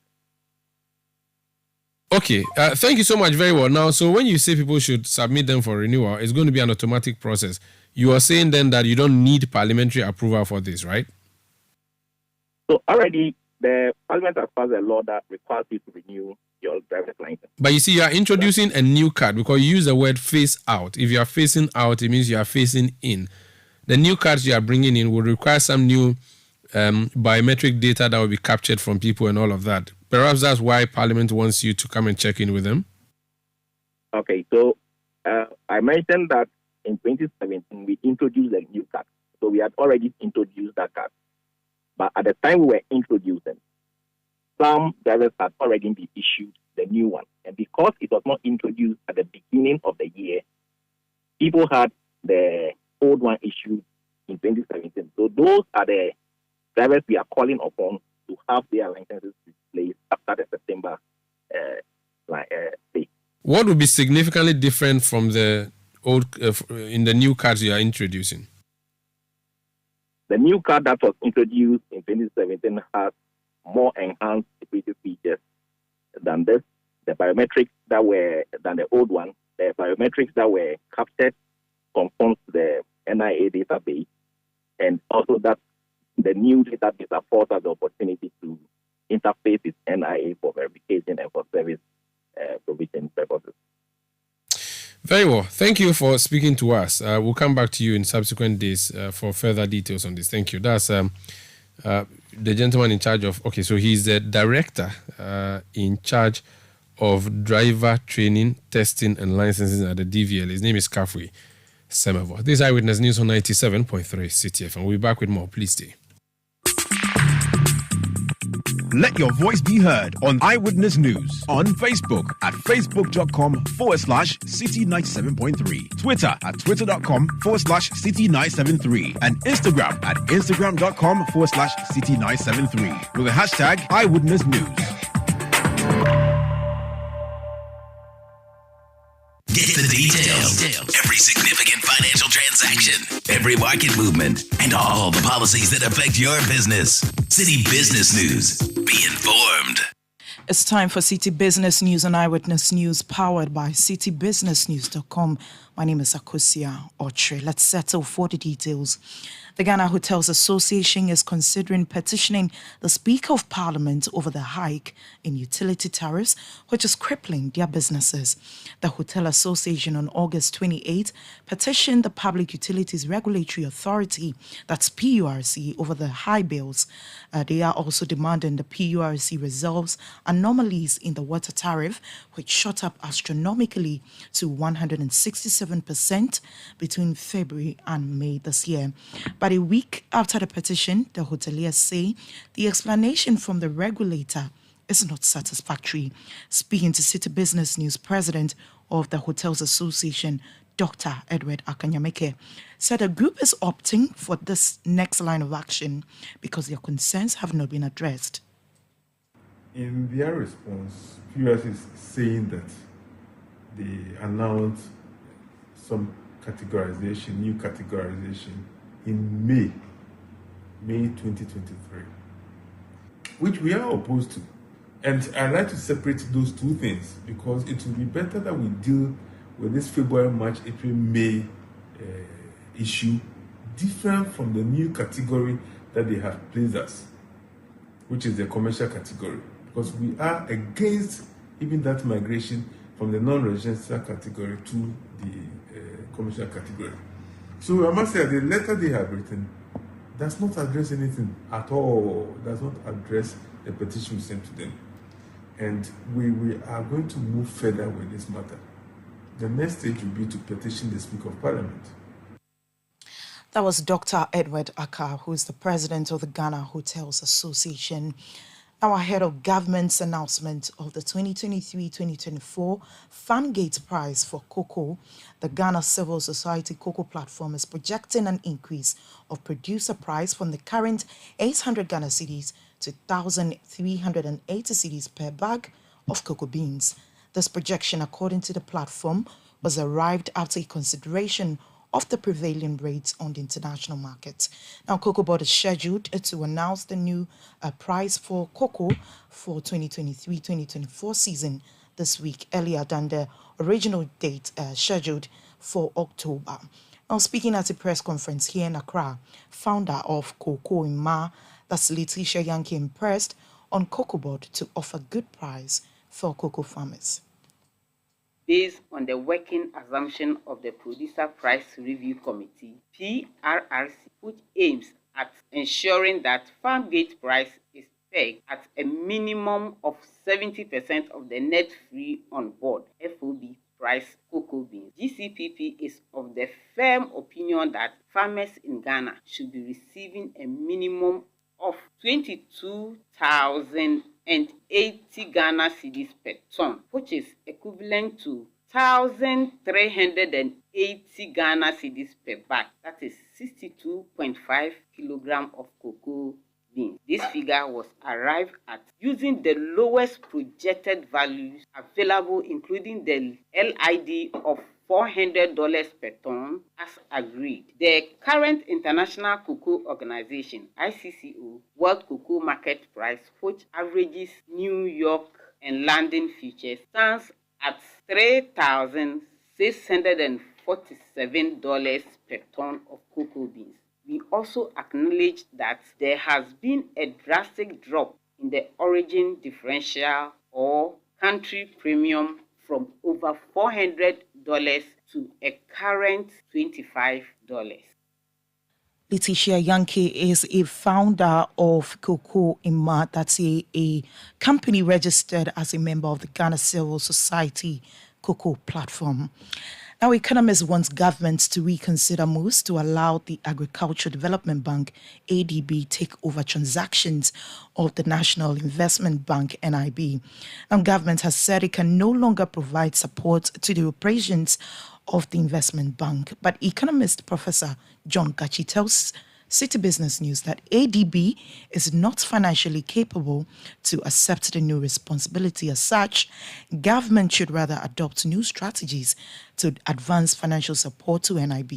Okay, thank you so much. Very well. Now, so when you say people should submit them for renewal, it's going to be an automatic process. You are saying then that you don't need parliamentary approval for this, right? So already the Parliament has passed a law that requires you to renew your driver's license. But you see, you are introducing a new card because you use the word phase out. If you are phasing out, it means you are phasing in. The new cards you are bringing in will require some new biometric data that will be captured from people and all of that. Perhaps that's why Parliament wants you to come and check in with them. Okay, so I mentioned that in 2017 we introduced a new card. So we had already introduced that card. But at the time we were introducing, some drivers had already been issued the new one. And because it was not introduced at the beginning of the year, people had the old one issued in 2017. So those are the drivers we are calling upon to have their licenses replaced after the September date. What would be significantly different from the old in the new cards you are introducing? The new card that was introduced in 2017 has more enhanced security features than this. The biometrics that were than the old one, the biometrics that were captured conforms to the NIA database, and also that the new database affords us the opportunity to interface with NIA for verification and for service provision purposes. Very well. Thank you for speaking to us. We'll come back to you in subsequent days for further details on this. Thank you. That's the gentleman in charge of... Okay, so he's the director in charge of driver training, testing, and licensing at the DVLA. His name is Kafui Semevo. This is Eyewitness News on 97.3 Citi FM. We'll be back with more. Please stay. Let your voice be heard on Eyewitness News on Facebook at facebook.com/Citi97.3, Twitter at twitter.com/Citi973, and Instagram at instagram.com/Citi973 with the hashtag Eyewitness News. Get the details. Every significant financial transaction, every market movement, and all the policies that affect your business. Citi Business News. Be informed. It's time for Citi Business News on Eyewitness News, powered by citibusinessnews.com. My name is Akosia Otre. Let's settle for the details. The Ghana Hotels Association is considering petitioning the Speaker of Parliament over the hike in utility tariffs, which is crippling their businesses. The Hotel Association on August 28 petitioned the Public Utilities Regulatory Authority, that's PURC, over the high bills. They are also demanding the PURC resolves anomalies in the water tariff, which shot up astronomically to 167% between February and May this year. But a week after the petition, the hoteliers say the explanation from the regulator is not satisfactory. Speaking to Citi Business News, President of the Hotels Association, Dr. Edward Akanyameke, said the group is opting for this next line of action because their concerns have not been addressed. In their response, PUS is saying that they announced some categorization, new categorization in May 2023, which we are opposed to. And I'd like to separate those two things because it will be better that we deal with this February, March, April, May issue different from the new category that they have placed us, which is the commercial category, because we are against even that migration from the non-residential category to the commercial category. So I must say the letter they have written does not address anything at all, does not address the petition we sent to them. And we are going to move further with this matter. The next stage will be to petition the Speaker of Parliament. That was Dr. Edward Aka, who is the president of the Ghana Hotels Association. Now, ahead of government's announcement of the 2023-2024 Farmgate Prize for cocoa, the Ghana Civil Society Cocoa Platform is projecting an increase of producer price from the current 800 Ghana cedis to 1,380 cedis per bag of cocoa beans. This projection, according to the platform, was arrived after a consideration of the prevailing rates on the international market. Now, Cocoa Board is scheduled to announce the new price for cocoa for 2023-2024 season this week, earlier than the original date scheduled for October. Now, speaking at a press conference here in Accra, founder of Cocoa in Ma, that's Letitia Yankee, impressed on Cocoa Board to offer good price for cocoa farmers. Based on the working assumption of the Producer Price Review Committee, PRRC, which aims at ensuring that Farmgate price is pegged at a minimum of 70% of the net free on board FOB price cocoa beans. GCPP is of the firm opinion that farmers in Ghana should be receiving a minimum of 22,080 Ghana cedis per ton, which is equivalent to 1,380 Ghana cedis per bag. That is 62.5 kilogram of cocoa beans. This figure was arrived at using the lowest projected values available, including the LID of $400 per ton as agreed. The current International Cocoa Organization, ICCO, World Cocoa Market Price, which averages New York and London futures, stands at $3,647 per ton of cocoa beans. We also acknowledge that there has been a drastic drop in the origin differential or country premium from over $400 to a current $25. Letitia Yankee is a founder of Cocoa Ima, that's a company registered as a member of the Ghana Civil Society Cocoa Platform. Now, economists want governments to reconsider moves to allow the Agricultural Development Bank, ADB, take over transactions of the National Investment Bank, NIB. Now, government has said it can no longer provide support to the operations of the investment bank. But economist Professor John Gachi tells City Business News that ADB is not financially capable to accept the new responsibility. As such, government should rather adopt new strategies to advance financial support to NIB.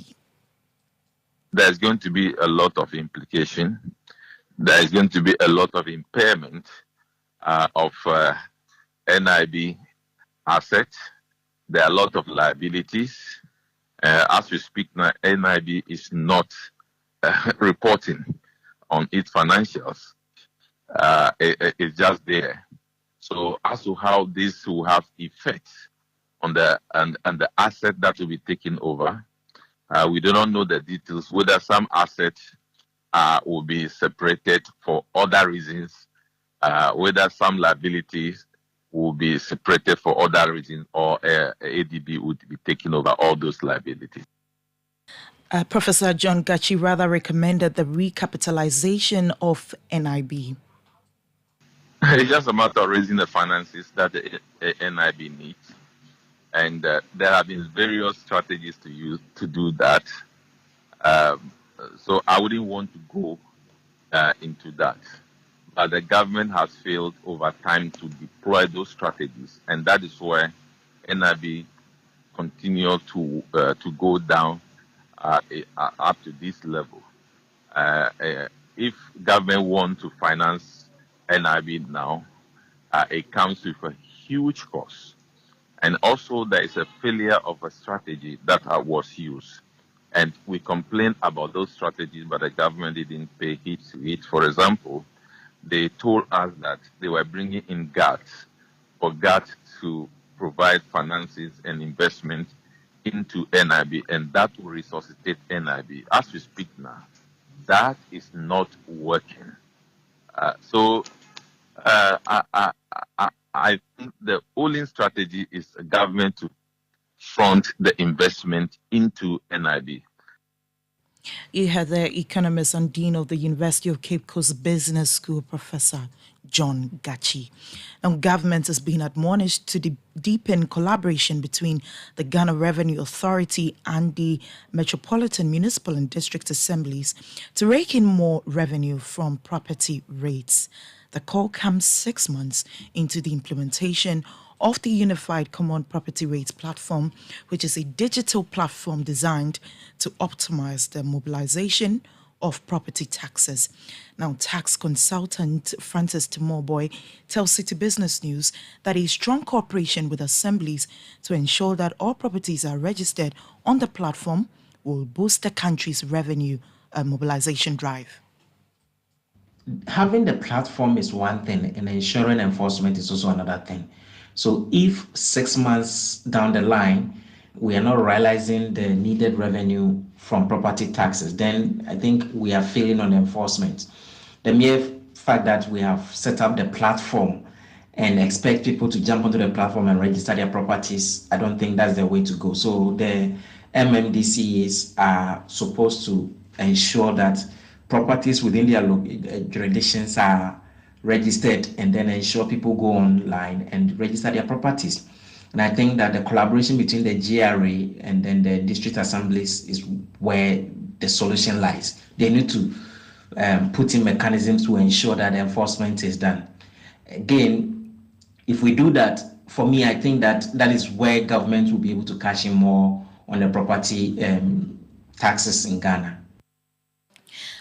There's going to be a lot of implication. There is going to be a lot of impairment of NIB assets. There are a lot of liabilities. As we speak now, NIB is not reporting on its financials. It's just there. So as to how this will have effects on the asset that will be taken over, we do not know the details, whether some assets will be separated for other reasons, whether some liabilities will be separated for other reasons, or ADB would be taking over all those liabilities. Professor John Gachi rather recommended the recapitalization of NIB. It's just a matter of raising the finances that the NIB needs. And there have been various strategies to use to do that. So I wouldn't want to go into that. But the government has failed over time to deploy those strategies. And that is where NIB continue to go down up to this level. If government want to finance NIB now, it comes with a huge cost. And also there is a failure of a strategy that was used. And we complain about those strategies, but the government didn't pay heed to it. For example, they told us that they were bringing in GATT for GATT to provide finances and investment into NIB, and that will resuscitate NIB. As we speak now, that is not working. So I think the only strategy is the government to front the investment into NIB. You had the economist and dean of the University of Cape Coast Business School, Professor John Gachi. Now, government has been admonished to deepen collaboration between the Ghana Revenue Authority and the Metropolitan Municipal and District Assemblies to rake in more revenue from property rates. The call comes 6 months into the implementation of the Unified Common Property Rates Platform, which is a digital platform designed to optimize the mobilization of property taxes. Now, tax consultant Francis Timoboy tells City Business News that a strong cooperation with assemblies to ensure that all properties are registered on the platform will boost the country's revenue mobilization drive. Having the platform is one thing, and ensuring enforcement is also another thing. So if 6 months down the line, we are not realizing the needed revenue from property taxes, then I think we are failing on enforcement. The mere fact that we have set up the platform and expect people to jump onto the platform and register their properties, I don't think that's the way to go. So the MMDCs are supposed to ensure that properties within their jurisdictions are registered, and then ensure people go online and register their properties. And I think that the collaboration between the GRA and then the district assemblies is where the solution lies. They need to put in mechanisms to ensure that enforcement is done. Again, if we do that, for me, I think that is where government will be able to cash in more on the property taxes in Ghana.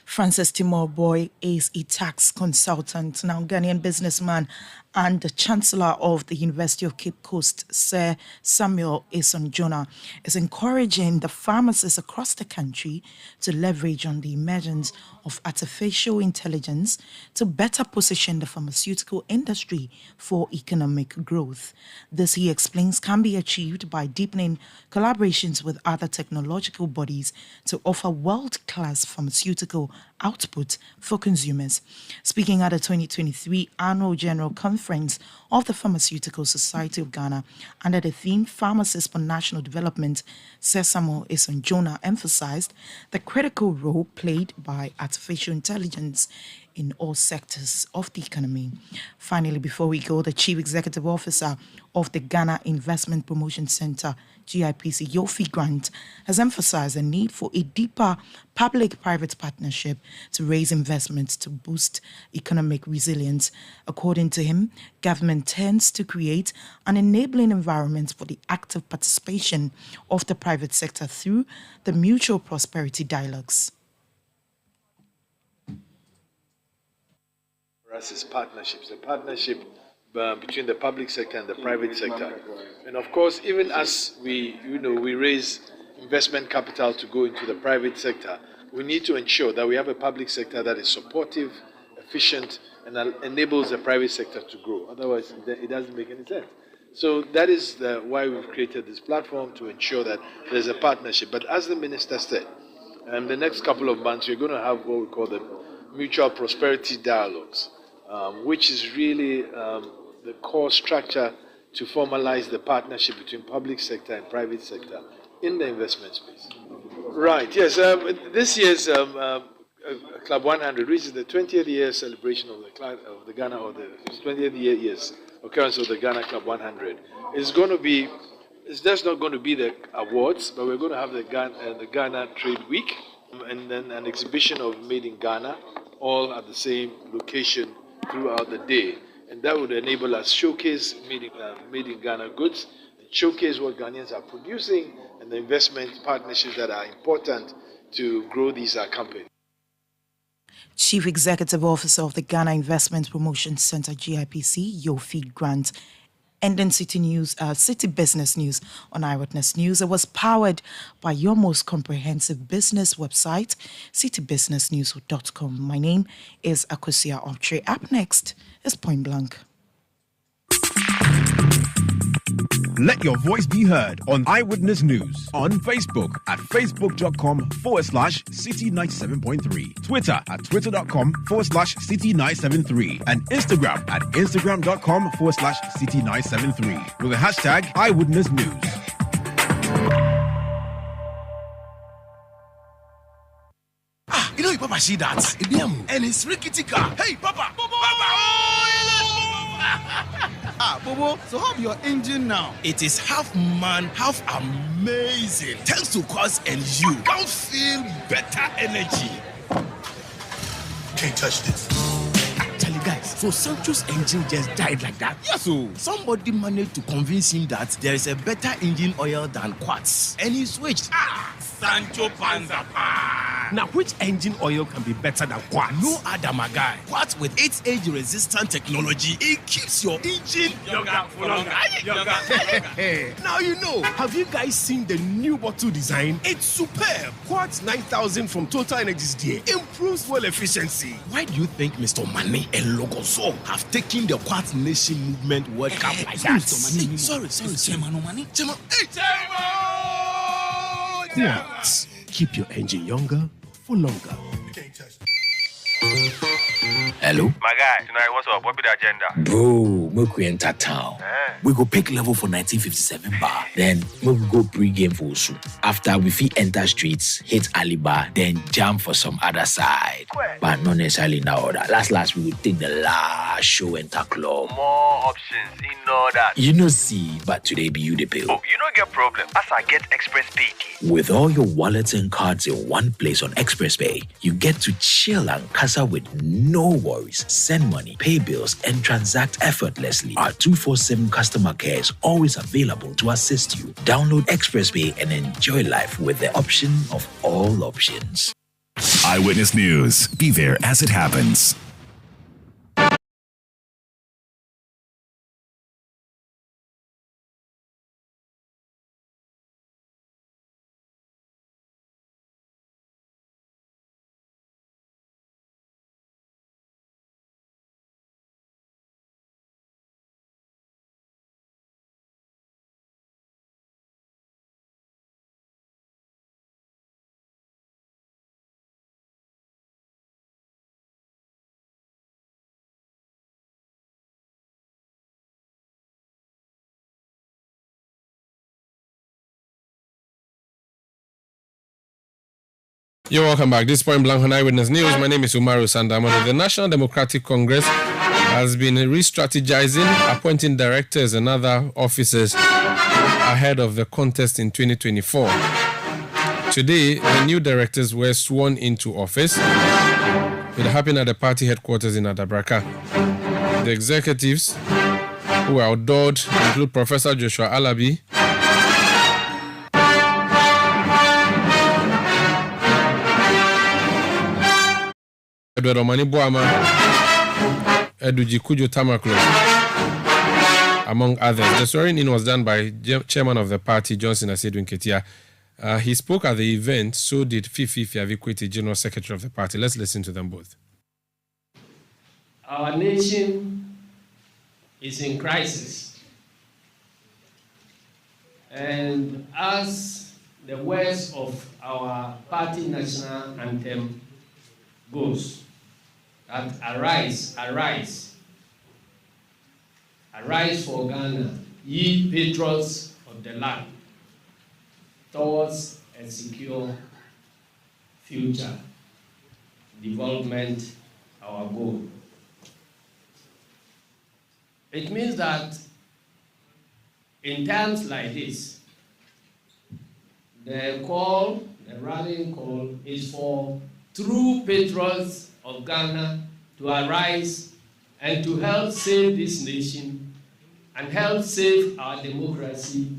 Francis Timoboy is a tax consultant. Now, Ghanaian businessman and the Chancellor of the University of Cape Coast, Sir Samuel Esonjona, is encouraging the pharmacists across the country to leverage on the emergence of artificial intelligence to better position the pharmaceutical industry for economic growth. This, he explains, can be achieved by deepening collaborations with other technological bodies to offer world-class pharmaceutical output for consumers. Speaking at the 2023 Annual General Conference of the Pharmaceutical Society of Ghana under the theme Pharmacists for National Development, Sir Samuel Esonjona emphasized the critical role played by artificial intelligence in all sectors of the economy. Finally, before we go, the Chief Executive Officer of the Ghana Investment Promotion Center, GIPC, Yofi Grant, has emphasized the need for a deeper public-private partnership to raise investments to boost economic resilience. According to him, government tends to create an enabling environment for the active participation of the private sector through the mutual prosperity dialogues. For us, is partnerships. The partnership between the public sector and the private sector, and of course, even as we raise investment capital to go into the private sector, we need to ensure that we have a public sector that is supportive, efficient, and enables the private sector to grow. Otherwise, it doesn't make any sense. So that is why we've created this platform, to ensure that there's a partnership. But as the minister said, the next couple of months we're going to have what we call the mutual prosperity dialogues, which is really the core structure to formalize the partnership between public sector and private sector in the investment space. Right, yes. This year's Club 100, which is the 20th year celebration of the Ghana, or the 20th year occurrence of the Ghana Club 100, is going to be, it's just not going to be the awards, but we're going to have the Ghana Trade Week, and then an exhibition of Made in Ghana, all at the same location throughout the day. And that would enable us showcase made in Ghana goods, and showcase what Ghanaians are producing, and the investment partnerships that are important to grow these companies. Chief Executive Officer of the Ghana Investment Promotion Center, GIPC, Yofi Grant. Ending City Business News on Eyewitness News. It was powered by your most comprehensive business website, citybusinessnews.com. My name is Akosia Optre. Up next is Point Blank. Let your voice be heard on Eyewitness News on Facebook at facebook.com/City97.3, Twitter at twitter.com/City973, and Instagram at instagram.com/City973 with the hashtag Eyewitness News. You know, Papa, see that? And it's rickety car. Hey, Papa! Bobo, so how your engine now? It is half man, half amazing. Thanks to Quartz and you can feel better energy. Can't touch this. Tell you guys, so Sancho's engine just died like that? Yes, so somebody managed to convince him that there is a better engine oil than Quartz, and he switched. Sancho Panza. Now, which engine oil can be better than Quartz? No other, my guy. Quartz with its age-resistant technology, it keeps your engine younger for longer. Now you know. Have you guys seen the new bottle design? It's superb. Quartz 9000 from Total Energies there improves fuel efficiency. Why do you think Mr. Mane and Logoso have taken the Quartz Nation movement World Cup like that? Sorry. Chairman. Quartz. Keep your engine younger for longer. Hello? My guy, tonight what's up? What be the agenda? Bro, we enter town. We go pick level for 1957 bar. Then we go pre-game for Osu. After we fit enter streets, hit Ali bar, then jam for some other side. But not necessarily in order. Last we will take the last show enter club. More options in order. You know see, but today be you the pill. Oh, you don't get problem. As I get Express Pay. With all your wallets and cards in one place on Express Pay, you get to chill and casa with no worries. Send money, pay bills, and transact effortlessly. Our 24/7 customer care is always available to assist you. Download Express Pay and enjoy life with the option of all options. Eyewitness News. Be there as it happens. You're welcome back. This Point Blank on Eyewitness News. My name is Umaru Sandamani. The National Democratic Congress has been re-strategizing, appointing directors and other officers ahead of the contest in 2024. Today, the new directors were sworn into office. It happened at the party headquarters in Adabraka. The executives who were outdoored include Professor Joshua Alabi, Edward Omani Boama, Eduji Kujo Tamaklo, among others. The swearing-in was done by chairman of the party, Johnson Asedun Ketia. He spoke at the event, so did Fifi Fiavikwiti, General Secretary of the party. Let's listen to them both. Our nation is in crisis. And as the words of our party national anthem goes, that arise, arise, arise for Ghana, ye patriots of the land, towards a secure future development, our goal. It means that in times like this, the rallying call is for true patriots of Ghana to arise and to help save this nation and help save our democracy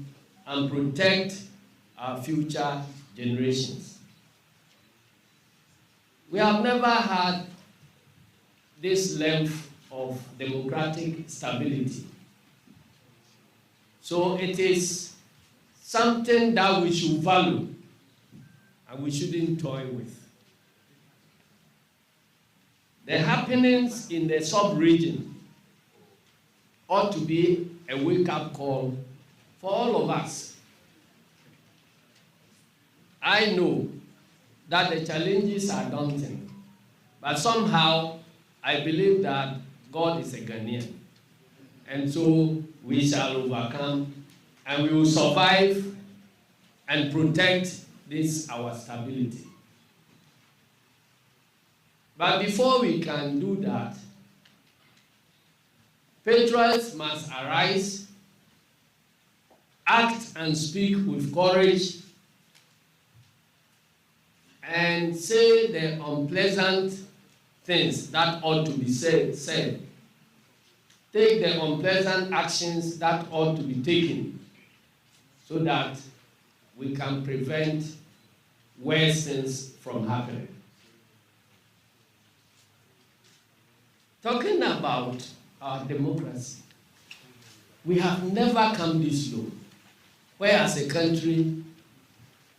and protect our future generations. We have never had this length of democratic stability. So it is something that we should value and we shouldn't toy with. The happenings in the sub-region ought to be a wake-up call for all of us. I know that the challenges are daunting, but somehow I believe that God is a Ghanaian. And so we shall overcome and we will survive and protect this, our stability. But before we can do that, patriots must arise, act and speak with courage, and say the unpleasant things that ought to be said. Take the unpleasant actions that ought to be taken so that we can prevent worse things from happening. Talking about our democracy, we have never come this low, where as a country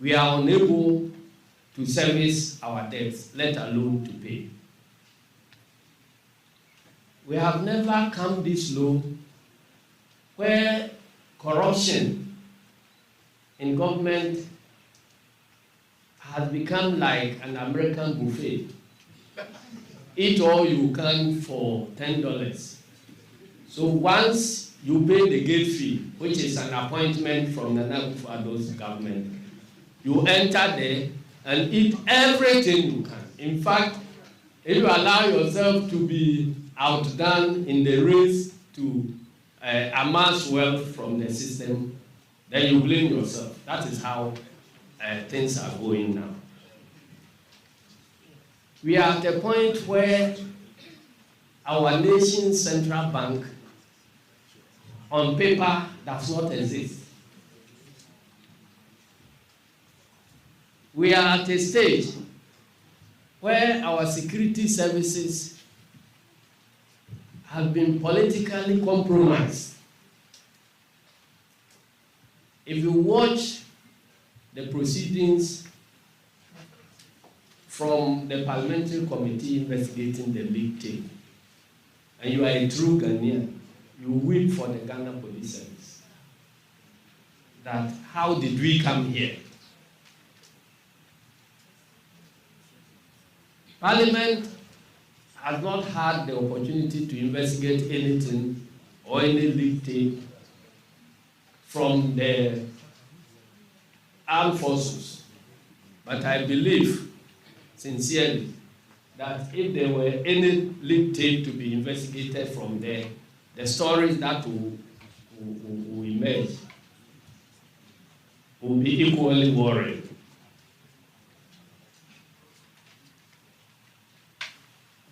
we are unable to service our debts, let alone to pay. We have never come this low, where corruption in government has become like an American buffet. Eat all you can for $10. So once you pay the gate fee, which is an appointment from the Nana Akufo-Addo's government, you enter there and eat everything you can. In fact, if you allow yourself to be outdone in the race to amass wealth from the system, then you blame yourself. That is how things are going now. We are at a point where our nation's central bank, on paper, does not exist. We are at a stage where our security services have been politically compromised. If you watch the proceedings from the parliamentary committee investigating the leak tape, and you are a true Ghanaian, you weep for the Ghana Police Service. That how did we come here? Parliament has not had the opportunity to investigate anything or any leak tape from the armed forces. But I believe sincerely that if there were any lead tape to be investigated from there, the stories that will emerge will be equally worrying.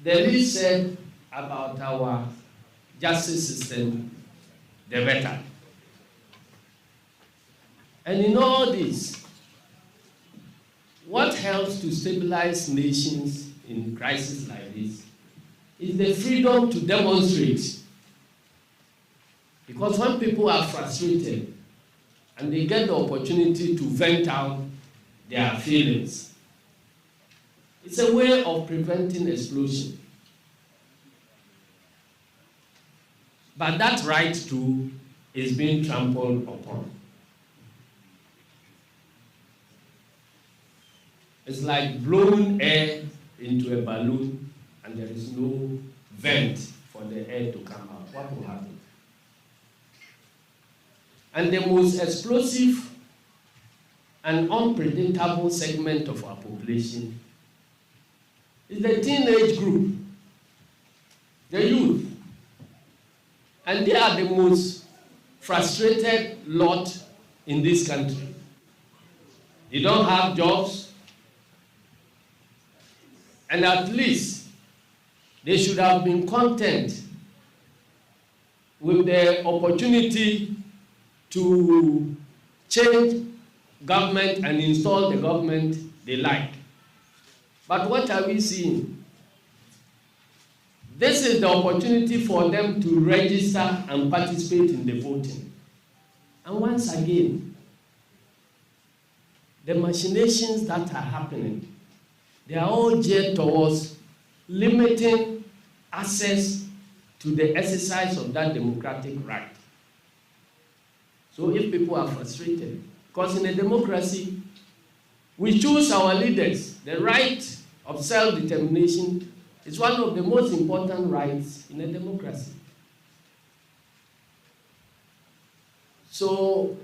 The least said about our justice system, the better. And in all this, what helps to stabilize nations in crises like this is the freedom to demonstrate. Because when people are frustrated and they get the opportunity to vent out their feelings, it's a way of preventing explosion. But that right too is being trampled upon. It's like blowing air into a balloon and there is no vent for the air to come out. What will happen? And the most explosive and unpredictable segment of our population is the teenage group, the youth. And they are the most frustrated lot in this country. They don't have jobs, and at least they should have been content with the opportunity to change government and install the government they like. But what are we seeing? This is the opportunity for them to register and participate in the voting. And once again, the machinations that are happening, they are all geared towards limiting access to the exercise of that democratic right. So if people are frustrated, because in a democracy, we choose our leaders. The right of self-determination is one of the most important rights in a democracy. So,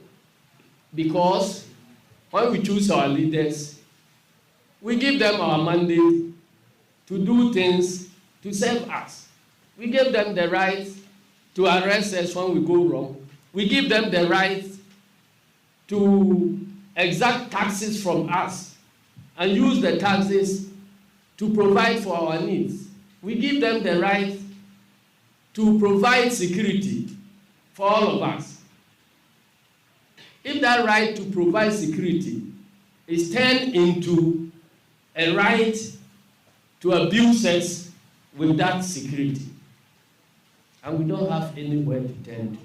because when we choose our leaders, we give them our mandate to do things to serve us. We give them the right to arrest us when we go wrong. We give them the right to exact taxes from us and use the taxes to provide for our needs. We give them the right to provide security for all of us. If that right to provide security is turned into a right to abuse us with that security, and we don't have anywhere to turn to,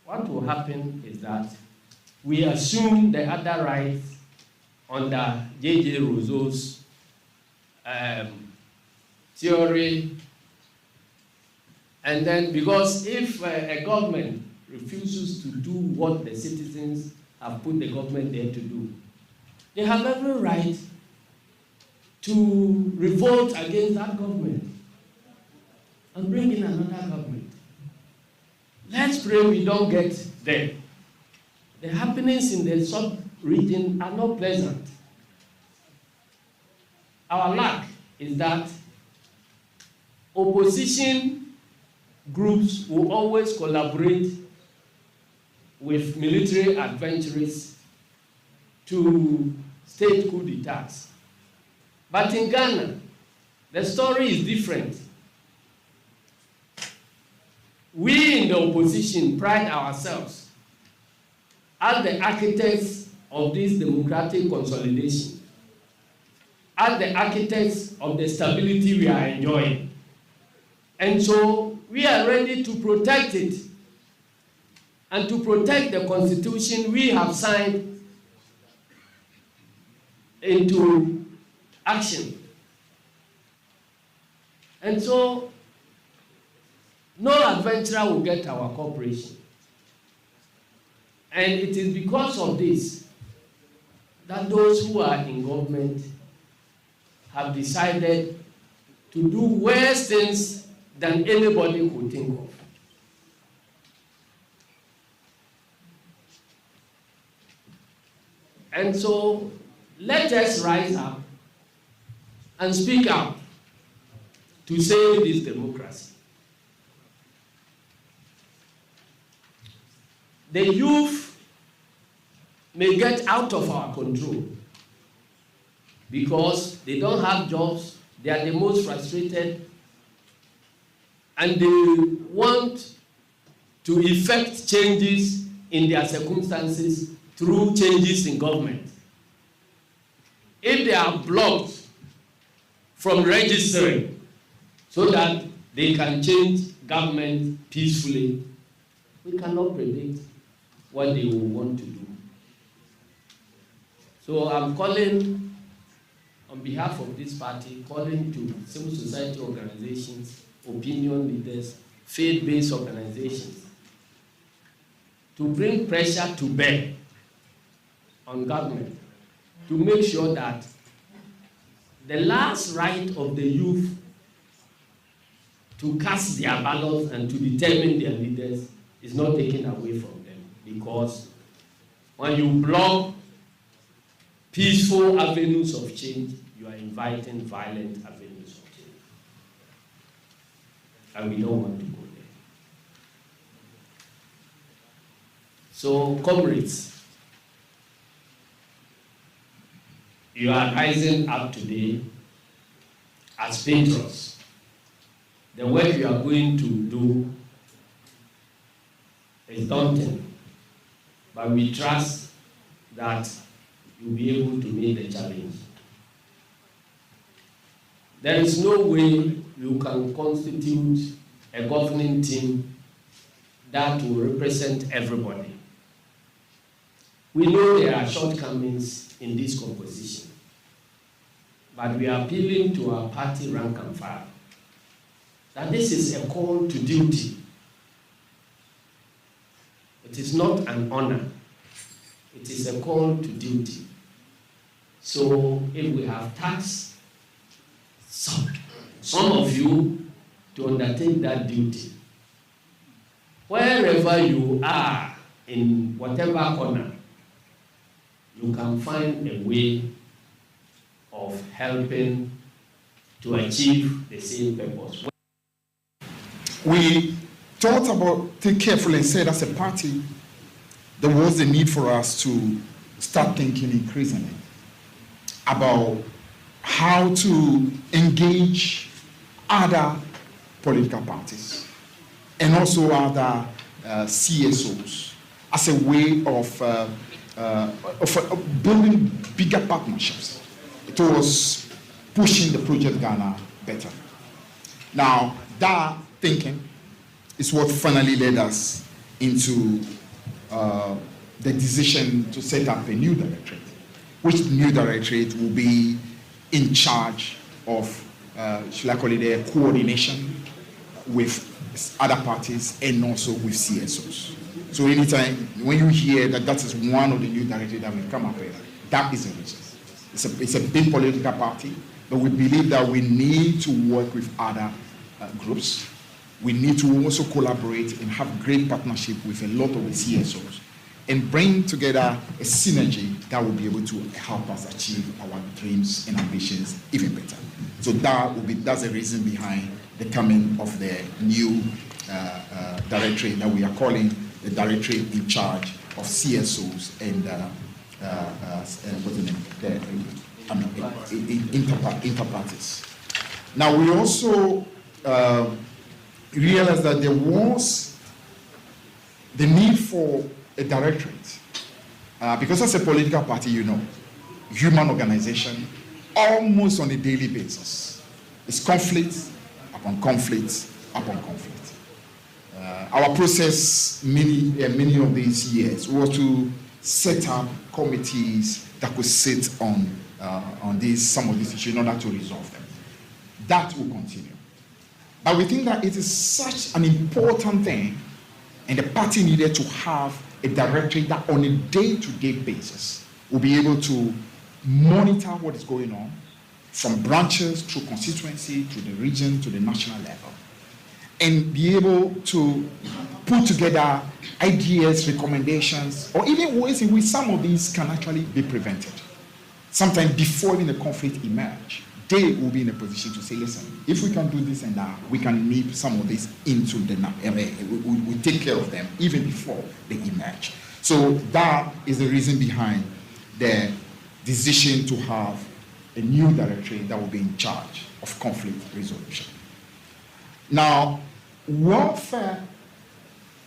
what will happen is that we assume the other rights under J.J. Rousseau's theory, and then because if a government refuses to do what the citizens have put the government there to do, they have every right to revolt against that government and bring in another government. Let's pray we don't get there. The happenings in the sub-region are not pleasant. Our luck is that opposition groups will always collaborate with military adventurers to stage coup d'etats. But in Ghana, the story is different. We in the opposition pride ourselves as the architects of this democratic consolidation, as the architects of the stability we are enjoying. And so we are ready to protect it and to protect the constitution we have signed into action. And so no adventurer will get our cooperation. And it is because of this that those who are in government have decided to do worse things than anybody could think of. And so let us rise up and speak out to save this democracy. The youth may get out of our control because they don't have jobs, they are the most frustrated, and they want to effect changes in their circumstances through changes in government. If they are blocked from registering so that they can change government peacefully, we cannot predict what they will want to do. So I'm calling, on behalf of this party, calling to civil society organizations, opinion leaders, faith-based organizations, to bring pressure to bear on government to make sure that the last right of the youth to cast their ballots and to determine their leaders is not taken away from them. Because when you block peaceful avenues of change, you are inviting violent avenues of change. And we don't want to go there. So, comrades, you are rising up today as patrons. The work you are going to do is daunting, but we trust that you'll be able to meet the challenge. There is no way you can constitute a governing team that will represent everybody. We know there are shortcomings in this composition, but we are appealing to our party rank and file that this is a call to duty. It is not an honor. It is a call to duty. So if we have tasked some of you to undertake that duty, wherever you are, in whatever corner, you can find a way of helping to achieve the same purpose. We think carefully and said as a party, there was a need for us to start thinking increasingly about how to engage other political parties and also other CSOs as a way of building bigger partnerships towards pushing the Project Ghana better. Now, that thinking is what finally led us into the decision to set up a new directorate, which new directorate will be in charge of, should I call it a coordination with other parties and also with CSOs. So anytime, when you hear that that is one of the new directives that we've come up with, that is the reason. It's a big political party, but we believe that we need to work with other groups. We need to also collaborate and have great partnership with a lot of the CSOs and bring together a synergy that will be able to help us achieve our dreams and ambitions even better. So that's the reason behind the coming of the new directorate that we are calling the directorate in charge of CSOs and interparties. Now we also realized that there was the need for a directorate because as a political party, you know, human organization, almost on a daily basis, it's conflict upon conflict upon conflict. Our process many of these years was to set up committees that could sit on some of these issues in order to resolve them. That will continue. But we think that it is such an important thing, and the party needed to have a directorate that on a day-to-day basis will be able to monitor what is going on from branches through constituency to the region to the national level, and be able to put together ideas, recommendations, or even ways in which some of these can actually be prevented. sometime before even the conflict emerge, they will be in a position to say, listen, if we can do this and that, we can nip some of this into the, we take care of them even before they emerge. So that is the reason behind the decision to have a new directorate that will be in charge of conflict resolution. Now, welfare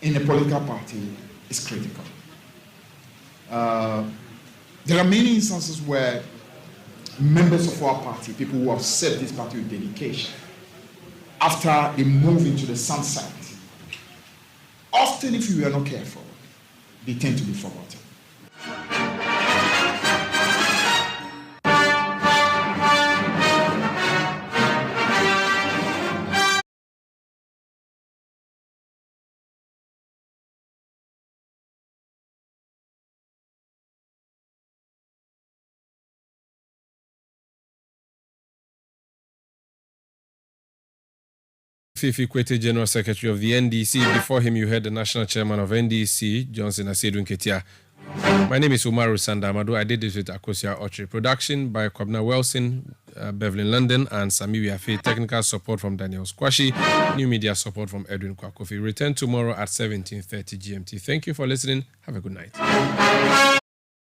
in a political party is critical. There are many instances where members of our party, people who have served this party with dedication, after they move into the sunset, often if you are not careful, they tend to be forgotten. Fifi Kwete, General Secretary of the NDC. Before him, you heard the National Chairman of NDC, Johnson Asedun Ketia. My name is Umaru Sandamadu. I did this with Akosia Ochre. Production by Kwabna Wilson, Beverly London, and Sami Wiafe. Technical support from Daniel Squashi. New media support from Edwin Kwakofi. Return tomorrow at 17:30 GMT. Thank you for listening. Have a good night.